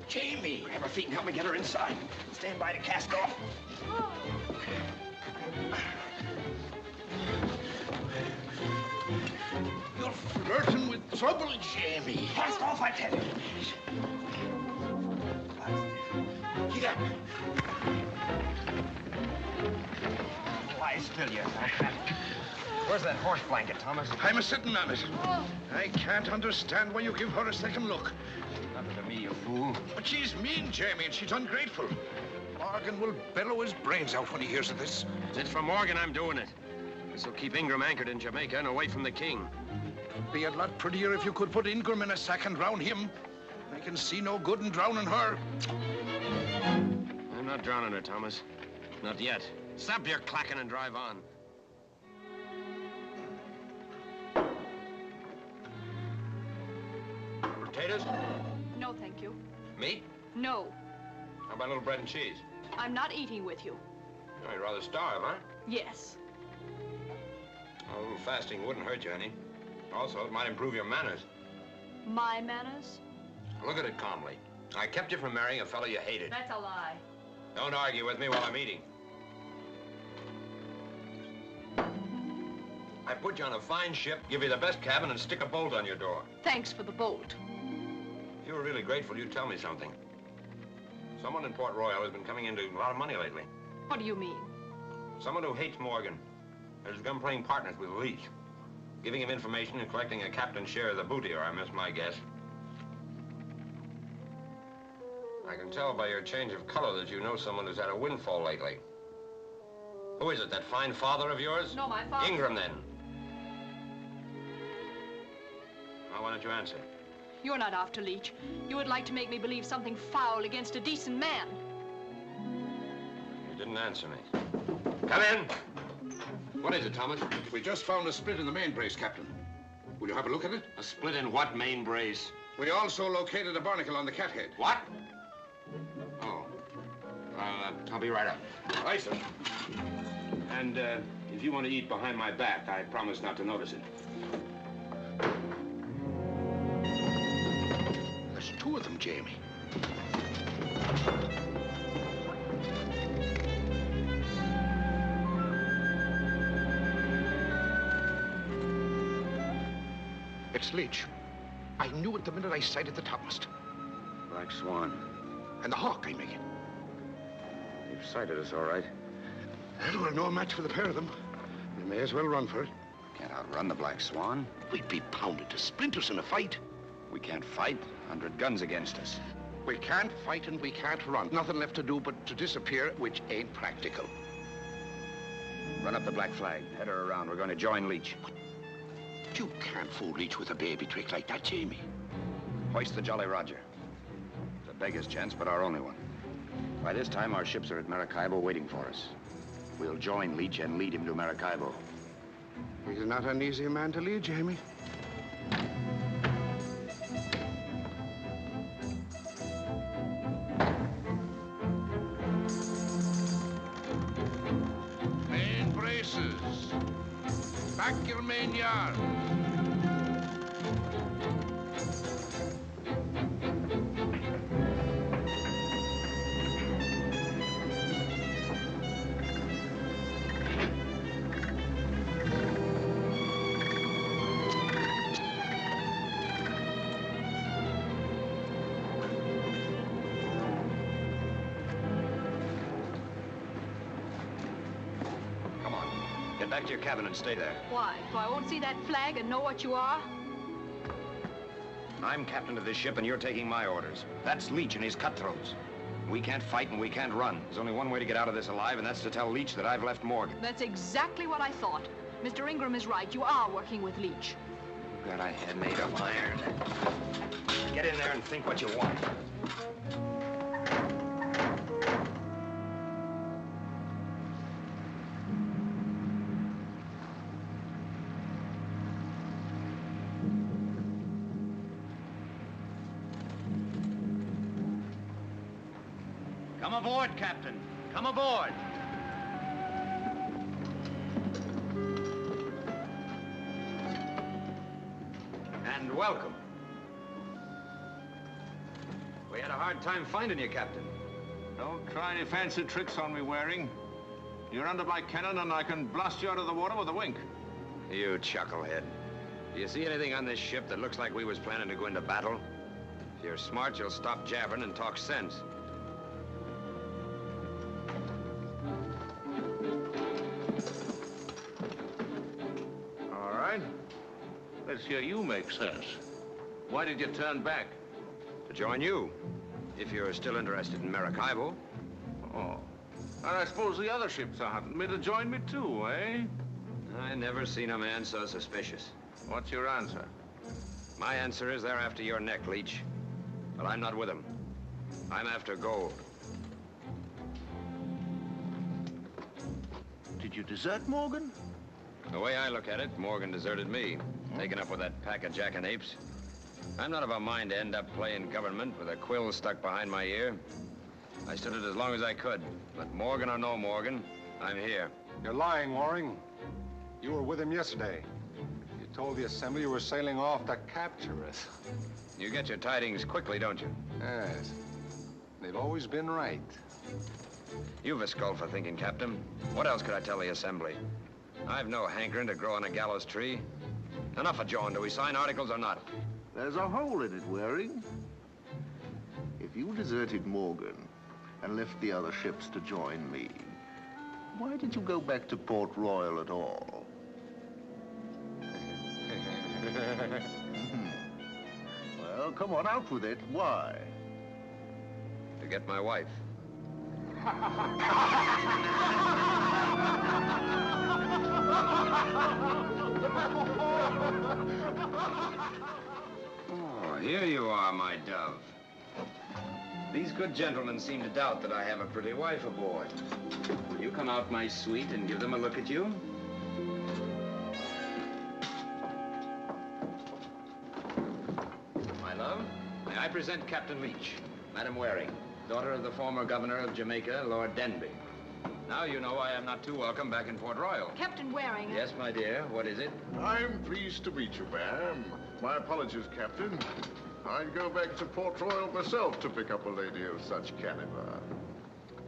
Jamie, grab her feet and help me get her inside. Stand by to cast off. You're flirting with trouble, Jamie. Cast off, I tell you. Get up. Lie still, you fat. Where's that horse blanket, Thomas? I'm a-sitting on it. I can't understand why you give her a second look. Nothing to me, you fool. But she's mean, Jamie, and she's ungrateful. Morgan will bellow his brains out when he hears of this. It's for Morgan I'm doing it. This will keep Ingram anchored in Jamaica and away from the king. It'd be a lot prettier if you could put Ingram in a sack and drown him. I can see no good in drowning her. I'm not drowning her, Thomas. Not yet. Stop your clacking and drive on. Potatoes? No, thank you. Meat? No. How about a little bread and cheese? I'm not eating with you. Oh, you're rather starved, huh? Yes. A little fasting wouldn't hurt you any. Also, it might improve your manners. My manners? Look at it calmly. I kept you from marrying a fellow you hated. That's a lie. Don't argue with me while I'm eating. I put you on a fine ship, give you the best cabin, and stick a bolt on your door. Thanks for the bolt. If you were really grateful, you'd tell me something. Someone in Port Royal has been coming into a lot of money lately. What do you mean? Someone who hates Morgan has begun playing partners with Leach, giving him information and collecting a captain's share of the booty, or I miss my guess. I can tell by your change of color that you know someone who's had a windfall lately. Who is it, that fine father of yours? No, my father. Ingram, then. Now, why don't you answer? You're not after Leach. You would like to make me believe something foul against a decent man. Didn't answer me. Come in. What is it, Thomas? We just found a split in the main brace, Captain. Will you have a look at it? A split in what main brace? We also located a barnacle on the cathead. What? Oh. I'll be right up. Aye, sir. And if you want to eat behind my back, I promise not to notice it. There's two of them, Jamie. It's Leach. I knew it the minute I sighted the topmast. Black Swan. And the hawk, I mean. You've sighted us, all right. Well, we're no match for the pair of them. We may as well run for it. Can't outrun the Black Swan. We'd be pounded to splinters in a fight. We can't fight. 100 guns against us. We can't fight and we can't run. Nothing left to do but to disappear, which ain't practical. Run up the black flag. Head her around. We're going to join Leach. You can't fool Leach with a baby trick like that, Jamie. Hoist the Jolly Roger. It's a beggar's chance, but our only one. By this time, our ships are at Maracaibo waiting for us. We'll join Leach and lead him to Maracaibo. He's not an easy man to lead, Jamie. Main braces. Back your main yard. Get back to your cabin and stay there. Why? So I won't see that flag and know what you are? I'm captain of this ship, and you're taking my orders. That's Leach and his cutthroats. We can't fight and we can't run. There's only one way to get out of this alive, and that's to tell Leach that I've left Morgan. That's exactly what I thought. Mr. Ingram is right. You are working with Leach. Got a head made of iron. Get in there and think what you want. Come aboard, Captain. Come aboard. And welcome. We had a hard time finding you, Captain. Don't try any fancy tricks on me, Waring. You're under my cannon, and I can blast you out of the water with a wink. You chucklehead. Do you see anything on this ship that looks like we was planning to go into battle? If you're smart, you'll stop jabbering and talk sense. All right. Let's hear you make sense. Why did you turn back? To join you, if you're still interested in Maracaibo. Oh. And I suppose the other ships are hunting me to join me too, eh? I never seen a man so suspicious. What's your answer? My answer is they're after your neck, Leach. But I'm not with them. I'm after gold. Did you desert Morgan? The way I look at it, Morgan deserted me, taken up with that pack of jackanapes. I'm not of a mind to end up playing government with a quill stuck behind my ear. I stood it as long as I could, but Morgan or no Morgan, I'm here. You're lying, Waring. You were with him yesterday. You told the Assembly you were sailing off to capture us. You get your tidings quickly, don't you? Yes. They've always been right. You've a skull for thinking, Captain. What else could I tell the Assembly? I've no hankering to grow on a gallows tree. Enough of jawing. Do we sign articles or not? There's a hole in it, Waring. If you deserted Morgan and left the other ships to join me, why did you go back to Port Royal at all? Well, come on, out with it. Why? To get my wife. Oh, here you are, my dove. These good gentlemen seem to doubt that I have a pretty wife aboard. Will you come out my suite and give them a look at you? My love, may I present Captain Leach, Madam Waring, daughter of the former governor of Jamaica, Lord Denby. Now you know I am not too welcome back in Port Royal. Captain Waring. Yes, my dear. What is it? I'm pleased to meet you, ma'am. My apologies, Captain. I'd go back to Port Royal myself to pick up a lady of such caliber.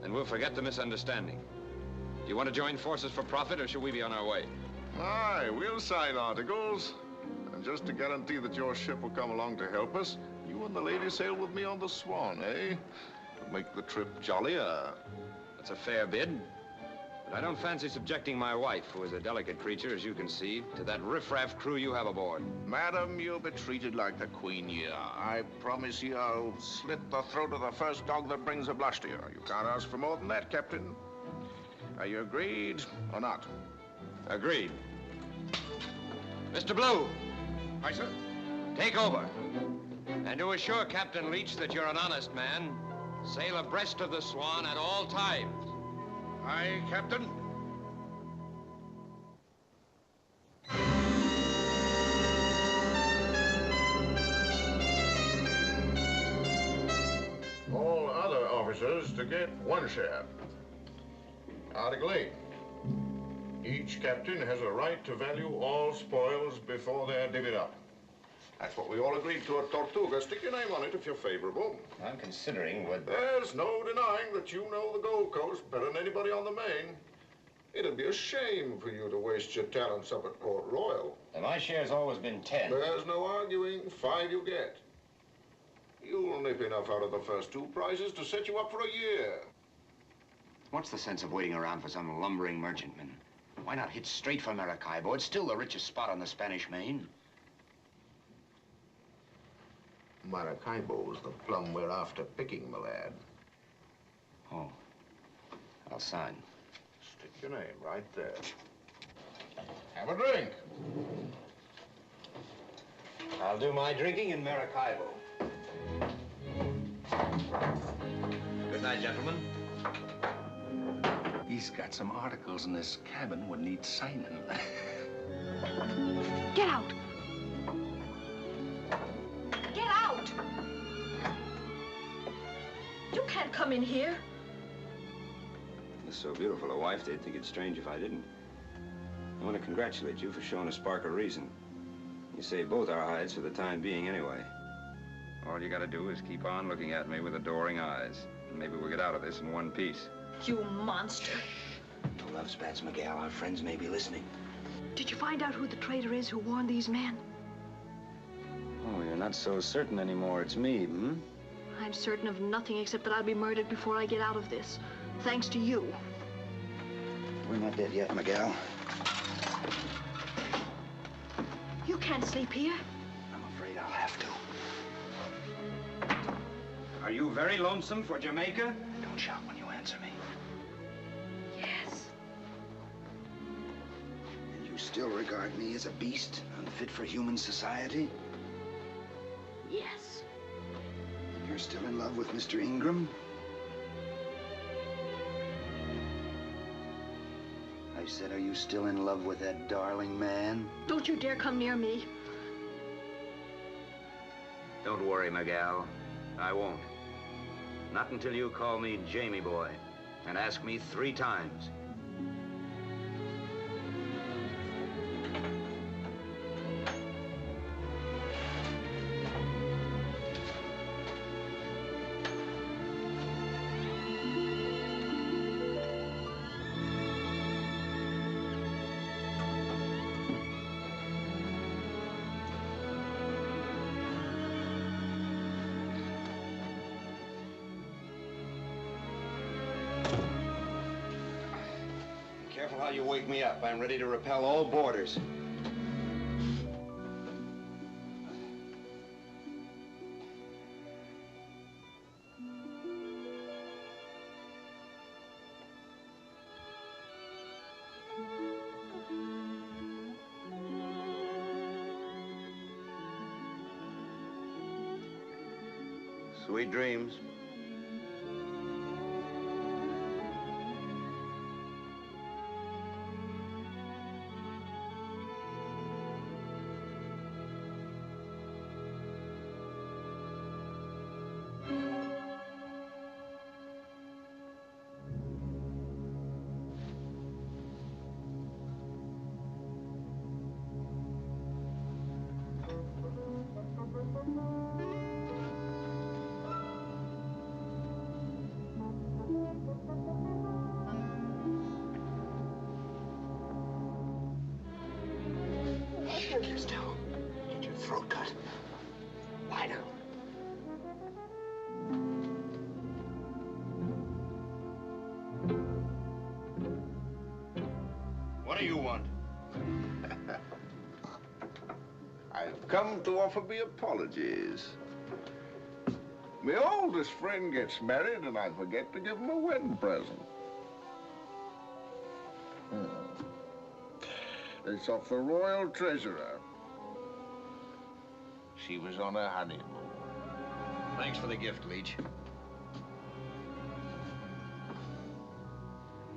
Then we'll forget the misunderstanding. Do you want to join forces for profit, or shall we be on our way? Aye, we'll sign articles. And just to guarantee that your ship will come along to help us, you and the lady sail with me on the Swan, eh? To make the trip jollier. That's a fair bid. But I don't fancy subjecting my wife, who is a delicate creature, as you can see, to that riffraff crew you have aboard. Madam, you'll be treated like the Queen you are. I promise you I'll slit the throat of the first dog that brings a blush to you. You can't ask for more than that, Captain. Are you agreed or not? Agreed. Mr. Blue. Aye, sir. Take over. And to assure Captain Leach that you're an honest man, sail abreast of the Swan at all times. Aye, Captain. All other officers to get one share. Article 8. Each captain has a right to value all spoils before they're divvied up. That's what we all agreed to at Tortuga. Stick your name on it if you're favorable. I'm considering what... There's no denying that you know the Gold Coast better than anybody on the Main. It'd be a shame for you to waste your talents up at Port Royal. And my share's always been 10. There's no arguing. 5 you get. You'll nip enough out of the first 2 prizes to set you up for a year. What's the sense of waiting around for some lumbering merchantman? Why not hit straight for Maracaibo? It's still the richest spot on the Spanish Main. Maracaibo's the plum we're after picking, my lad. Oh. I'll sign. Stick your name right there. Have a drink. I'll do my drinking in Maracaibo. Good night, gentlemen. He's got some articles in this cabin would need signing. Get out. Get out. You can't come in here. With so beautiful a wife, they'd think it strange if I didn't. I want to congratulate you for showing a spark of reason. You saved both our hides for the time being anyway. All you gotta do is keep on looking at me with adoring eyes. And maybe we'll get out of this in one piece. You monster. No love spats, Miguel. Our friends may be listening. Did you find out who the traitor is who warned these men? Oh, you're not so certain anymore it's me, hmm? I'm certain of nothing except that I'll be murdered before I get out of this. Thanks to you. We're not dead yet, Miguel. You can't sleep here. I'm afraid I'll have to. Are you very lonesome for Jamaica? Don't shout when you answer me. Yes. And you still regard me as a beast, unfit for human society? Yes. And you're still in love with Mr. Ingram? I said, are you still in love with that darling man? Don't you dare come near me. Don't worry, Miguel. I won't. Not until you call me Jamie Boy and ask me 3 times. Careful how you wake me up. I'm ready to repel all boarders. Sweet dreams. Keep still. Get your throat cut. Lie down. What do you want? I've come to offer me apologies. My oldest friend gets married and I forget to give him a wedding present. It's of the royal treasurer. She was on her honeymoon. Thanks for the gift, Leech.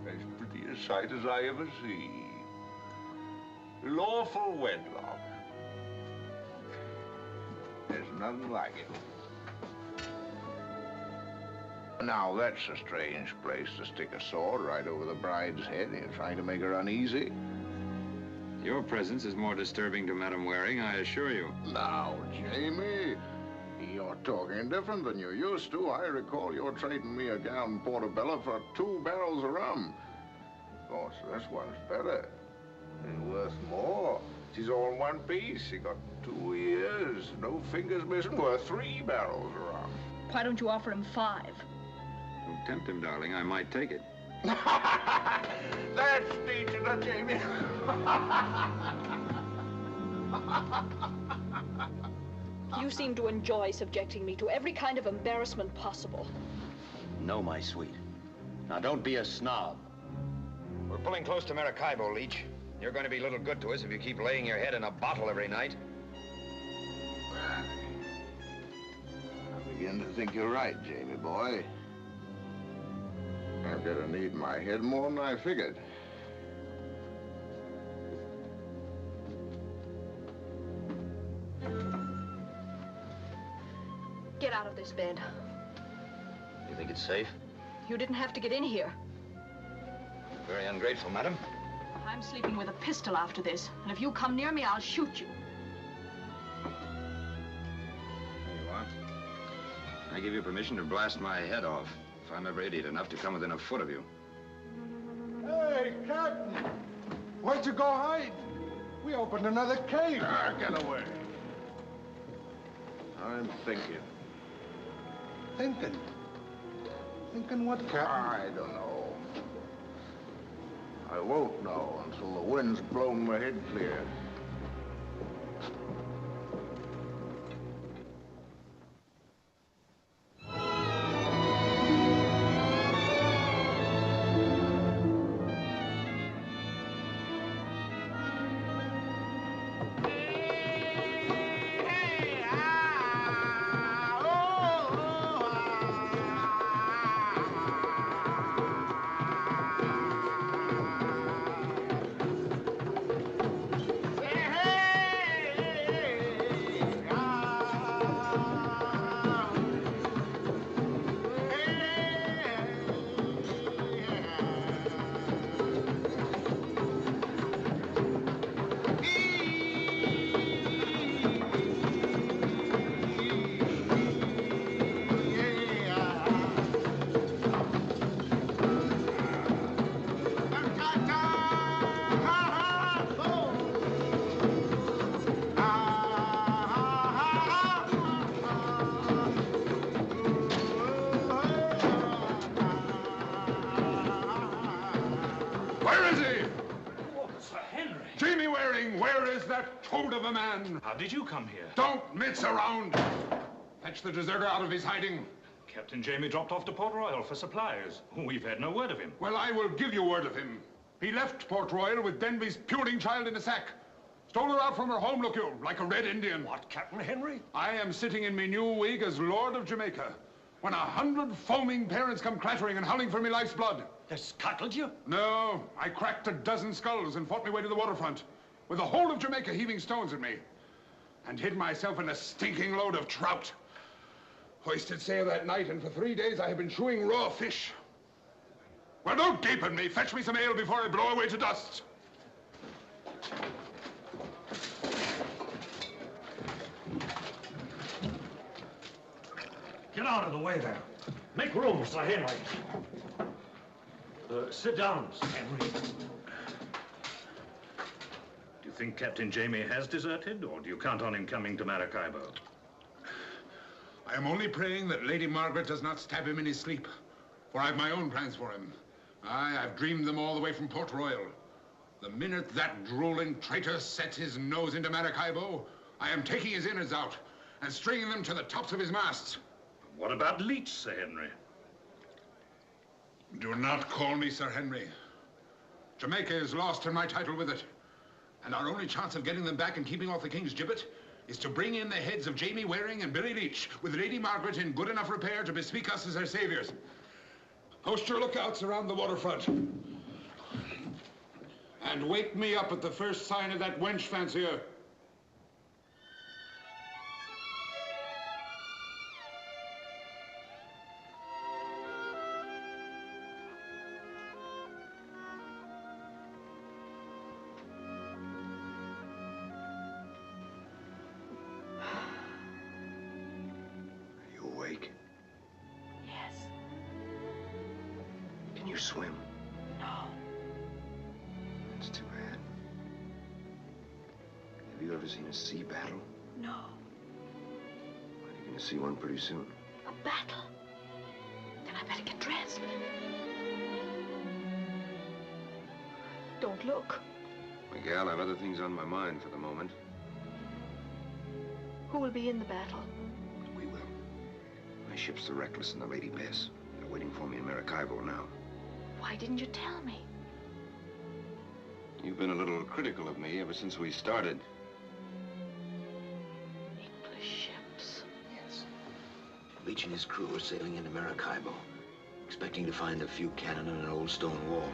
As pretty a sight as I ever see. Lawful wedlock. There's nothing like it. Now, that's a strange place to stick a sword right over the bride's head. You're trying to make her uneasy. Your presence is more disturbing to Madame Waring, I assure you. Now, Jamie, you're talking different than you used to. I recall you're trading me a gallon portobello for 2 barrels of rum. Of course, this one's better and worth more. She's all in one piece. She got 2 ears, no fingers missing, worth 3 barrels of rum. Why don't you offer him 5? Don't tempt him, darling. I might take it. That's teaching her, Jamie. You seem to enjoy subjecting me to every kind of embarrassment possible. No, my sweet. Now, don't be a snob. We're pulling close to Maracaibo, Leech. You're going to be little good to us if you keep laying your head in a bottle every night. I begin to think you're right, Jamie boy. I'm gonna need my head more than I figured. Get out of this bed. You think it's safe? You didn't have to get in here. Very ungrateful, madam. I'm sleeping with a pistol after this, and if you come near me, I'll shoot you. There you are. I give you permission to blast my head off if I'm ever idiot enough to come within a foot of you. Hey, Captain! Where'd you go hide? We opened another cave. Get away. I'm thinking. Thinking? Thinking what, Captain? I don't know. I won't know until the wind's blown my head clear. Toad of a man! How did you come here? Don't mince around! Fetch the deserter out of his hiding. Captain Jamie dropped off to Port Royal for supplies. We've had no word of him. Well, I will give you word of him. He left Port Royal with Denby's puling child in a sack. Stole her out from her home, look you, like a red Indian. What, Captain Henry? I am sitting in me new wig as Lord of Jamaica, when 100 foaming parents come clattering and howling for me life's blood. They scuttled you? No, I cracked a dozen skulls and fought my way to the waterfront, with the whole of Jamaica heaving stones at me, and hid myself in a stinking load of trout. Hoisted sail that night, and for 3 days I have been chewing raw fish. Well, don't gape at me. Fetch me some ale before I blow away to dust. Get out of the way there. Make room, Sir Henry. Sit down, Sir Henry. Do you think Captain Jamie has deserted, or do you count on him coming to Maracaibo? I am only praying that Lady Margaret does not stab him in his sleep, for I have my own plans for him. I've dreamed them all the way from Port Royal. The minute that drooling traitor sets his nose into Maracaibo, I am taking his innards out and stringing them to the tops of his masts. What about Leach, Sir Henry? Do not call me Sir Henry. Jamaica is lost and my title with it. And our only chance of getting them back and keeping off the King's gibbet is to bring in the heads of Jamie Waring and Billy Leach, with Lady Margaret in good enough repair to bespeak us as their saviors. Post your lookouts around the waterfront. And wake me up at the first sign of that wench fancier. Can you swim? No. That's too bad. Have you ever seen a sea battle? No. Well, you're gonna see one pretty soon. A battle? Then I better get dressed. Don't look. Miguel, I have other things on my mind for the moment. Who will be in the battle? We will. My ship's the Reckless and the Lady Bess. They're waiting for me in Maracaibo now. Why didn't you tell me? You've been a little critical of me ever since we started. English ships. Yes. Leach and his crew are sailing into Maracaibo, expecting to find a few cannon and an old stone wall.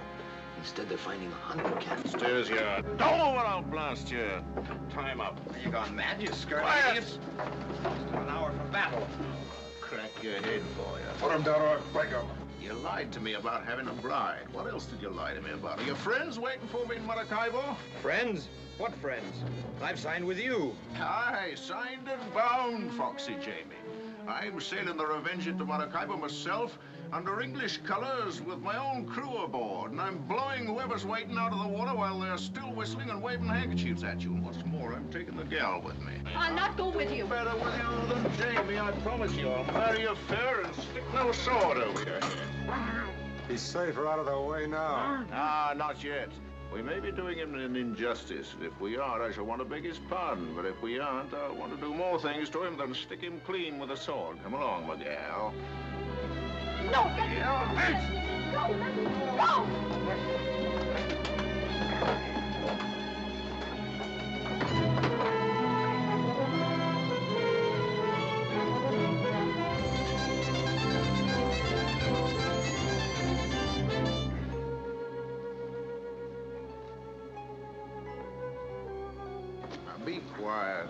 Instead, they're finding 100 cannons. Stairs yard. Don't move it, I'll blast you. Time up. Are you gone mad, you skirt? Quiet! Still an hour from battle. Crack your head for you. Put him down or break him. You lied to me about having a bride. What else did you lie to me about? Are your friends waiting for me in Maracaibo? Friends? What friends? I've signed with you. Aye, signed and bound, Foxy Jamie. I'm sailing the Revenge into Maracaibo myself, under English colors with my own crew aboard, and I'm blowing whoever's waiting out of the water while they're still whistling and waving handkerchiefs at you. And what's more, I'm taking the gal with me. I'll not go with you. Better with you than Jamie, I promise you. I'll marry you fair and stick no sword over your head. He's safer out of the way now. Ah, not yet. We may be doing him an injustice. If we are, I shall want to beg his pardon. But if we aren't, I'll want to do more things to him than stick him clean with a sword. Come along, my gal. No, get me. No, no. Now be quiet.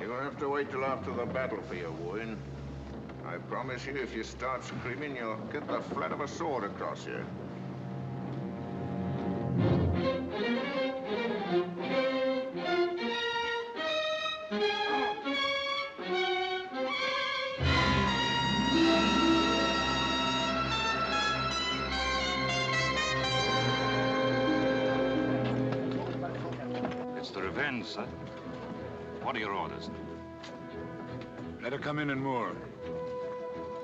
You're gonna have to wait till after the battle for your wooing. I promise you, if you start screaming, you'll get the flat of a sword across you. It's the Revenge, sir. What are your orders? Let her come in and moor.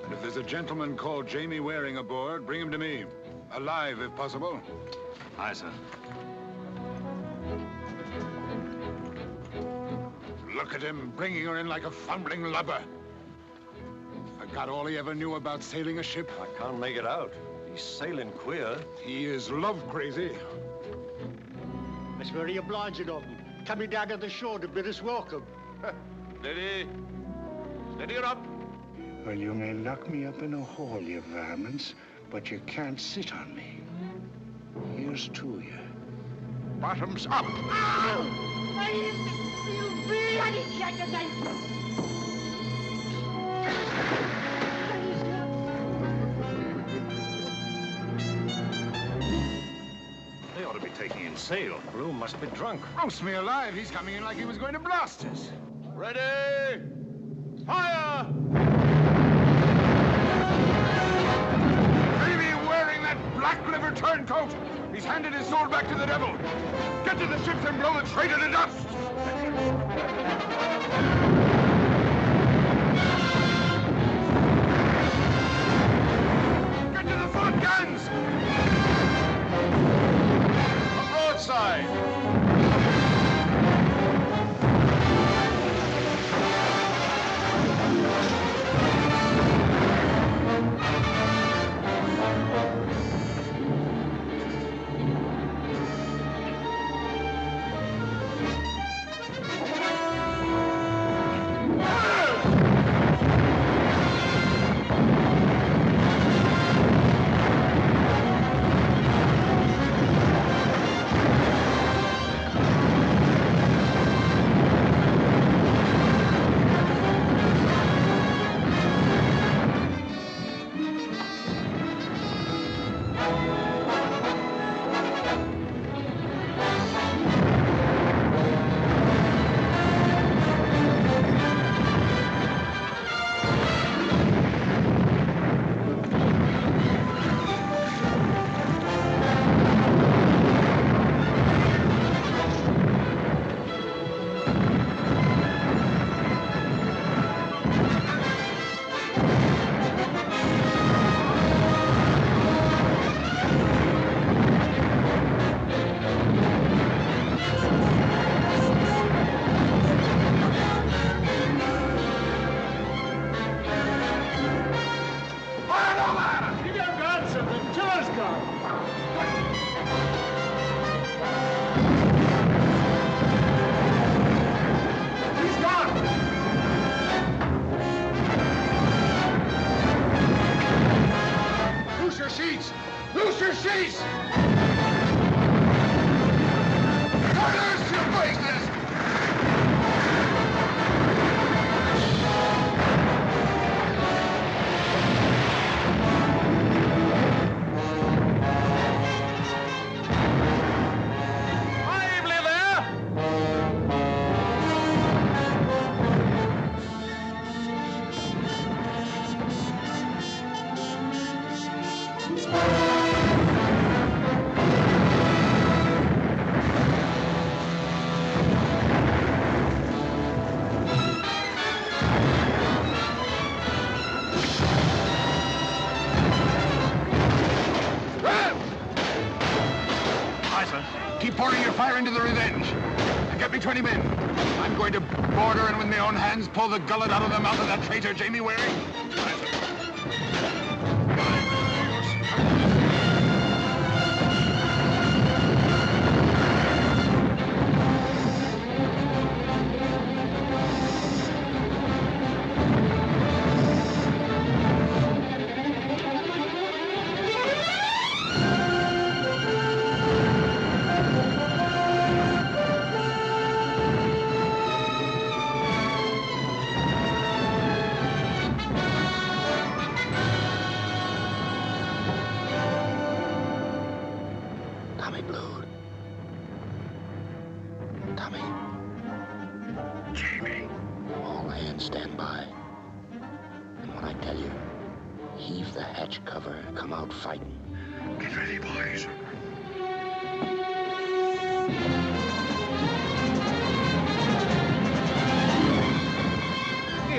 And if there's a gentleman called Jamie Waring aboard, bring him to me. Alive, if possible. Aye, sir. Look at him, bringing her in like a fumbling lubber. Forgot all he ever knew about sailing a ship. I can't make it out. He's sailing queer. He is love crazy. It's very obliging of him. Coming down to the shore to bid us welcome. Steady. Steady her up. Well, you may lock me up in a hole, you varmints, but you can't sit on me. Here's to you. Bottoms up. They ought to be taking in sail. Bloom must be drunk. Roast me alive. He's coming in like he was going to blast us. Ready? Fire! Maybe wearing that black-liver turncoat! He's handed his sword back to the devil! Get to the ships and blow the traitor to dust! Get to the front guns! A broadside! Keep pouring your fire into the Revenge. And get me 20 men. I'm going to board her and with my own hands pull the gullet out of the mouth of that traitor, Jamie Waring.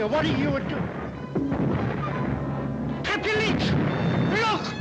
What are you doing? Captain Leach! Look!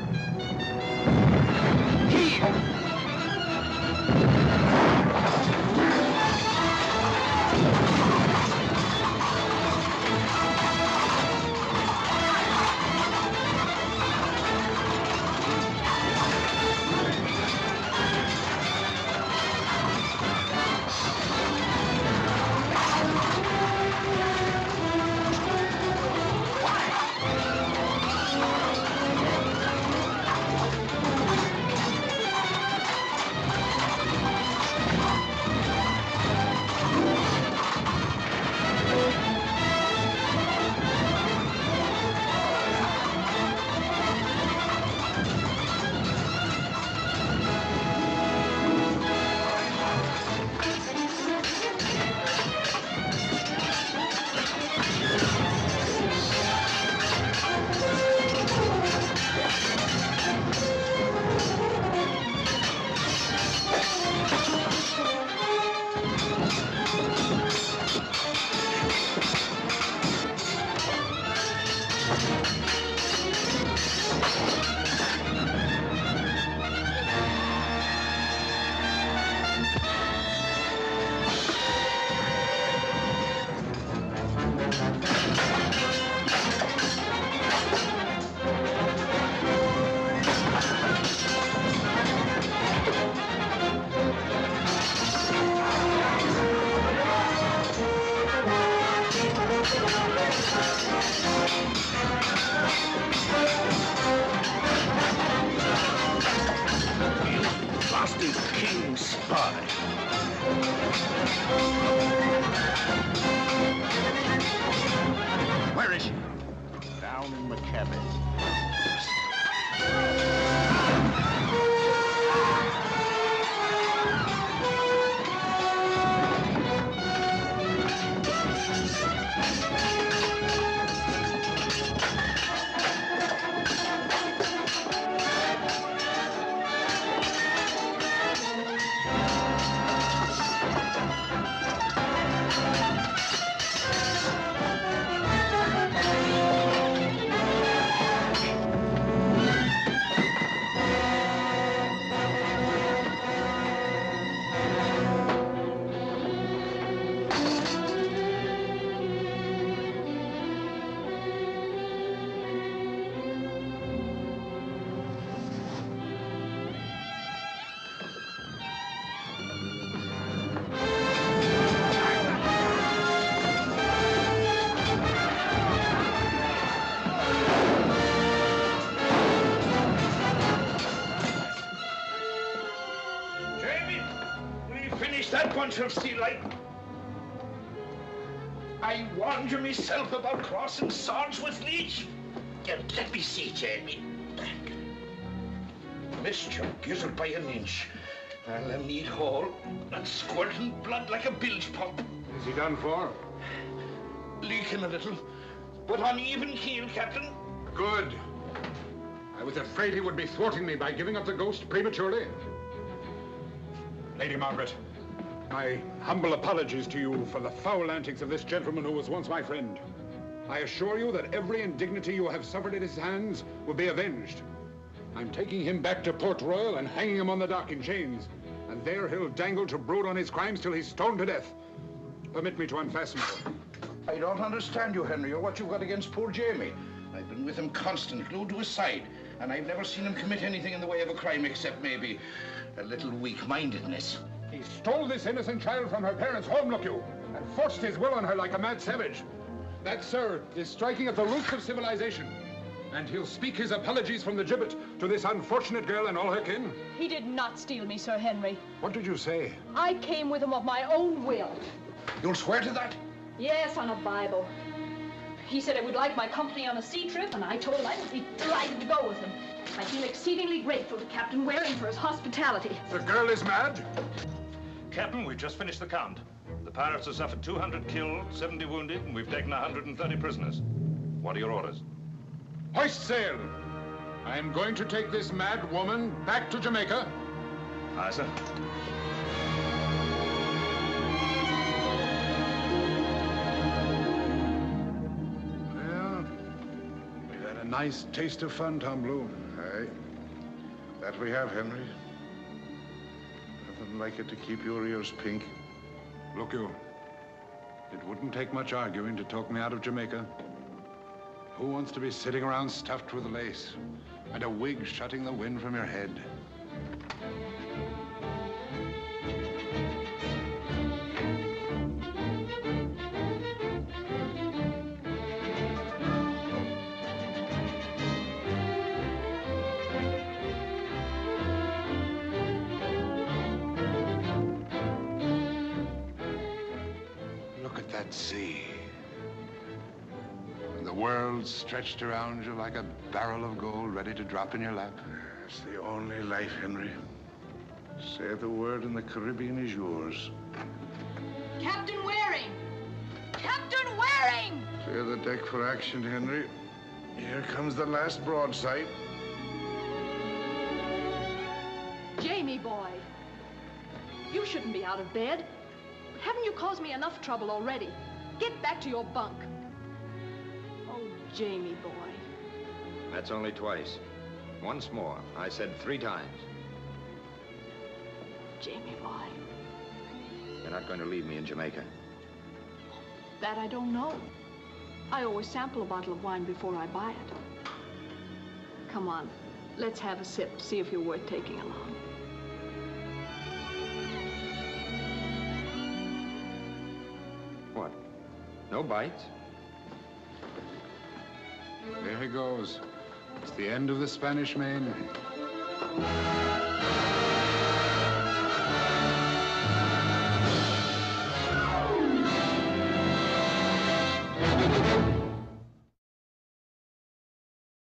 Goodbye. Where is she? Down in the cabin. That bunch of sea light. I warned you myself about crossing swords with Leech. Let me see, Jamie. Missed your gizzard by an inch. I'll have need hole and squirting blood like a bilge pump. Is he done for? Leaking a little, but on even keel, Captain. Good. I was afraid he would be thwarting me by giving up the ghost prematurely. Lady Margaret, my humble apologies to you for the foul antics of this gentleman who was once my friend. I assure you that every indignity you have suffered at his hands will be avenged. I'm taking him back to Port Royal and hanging him on the dock in chains. And there he'll dangle to brood on his crimes till he's stoned to death. Permit me to unfasten him. I don't understand you, Henry, or what you've got against poor Jamie. I've been with him constant, glued to his side, and I've never seen him commit anything in the way of a crime except maybe a little weak-mindedness. He stole this innocent child from her parents' home, look you, and forced his will on her like a mad savage. That, sir, is striking at the roots of civilization. And he'll speak his apologies from the gibbet to this unfortunate girl and all her kin. He did not steal me, Sir Henry. What did you say? I came with him of my own will. You'll swear to that? Yes, on a Bible. He said I would like my company on a sea trip, and I told him I would be delighted to go with him. I feel exceedingly grateful to Captain Waring for his hospitality. The girl is mad? Captain, we've just finished the count. The pirates have suffered 200 killed, 70 wounded, and we've taken 130 prisoners. What are your orders? Hoist sail! I am going to take this mad woman back to Jamaica. Aye, sir. Well, we've had a nice taste of fun, Tom Blue. Aye. That we have, Henry. Nothing like it to keep your ears pink. Look you, it wouldn't take much arguing to talk me out of Jamaica. Who wants to be sitting around stuffed with lace and a wig shutting the wind from your head? Look at that sea. And the world stretched around you like a barrel of gold ready to drop in your lap. It's the only life, Henry. Say the word and the Caribbean is yours. Captain Waring! Captain Waring! Clear the deck for action, Henry. Here comes the last broadside. Jamie boy, you shouldn't be out of bed. Haven't you caused me enough trouble already? Get back to your bunk. Oh, Jamie boy. That's only twice. Once more. I said 3 times. Jamie boy. You're not going to leave me in Jamaica. That I don't know. I always sample a bottle of wine before I buy it. Come on, let's have a sip, see if you're worth taking along. What? No bites? There he goes. It's the end of the Spanish Main.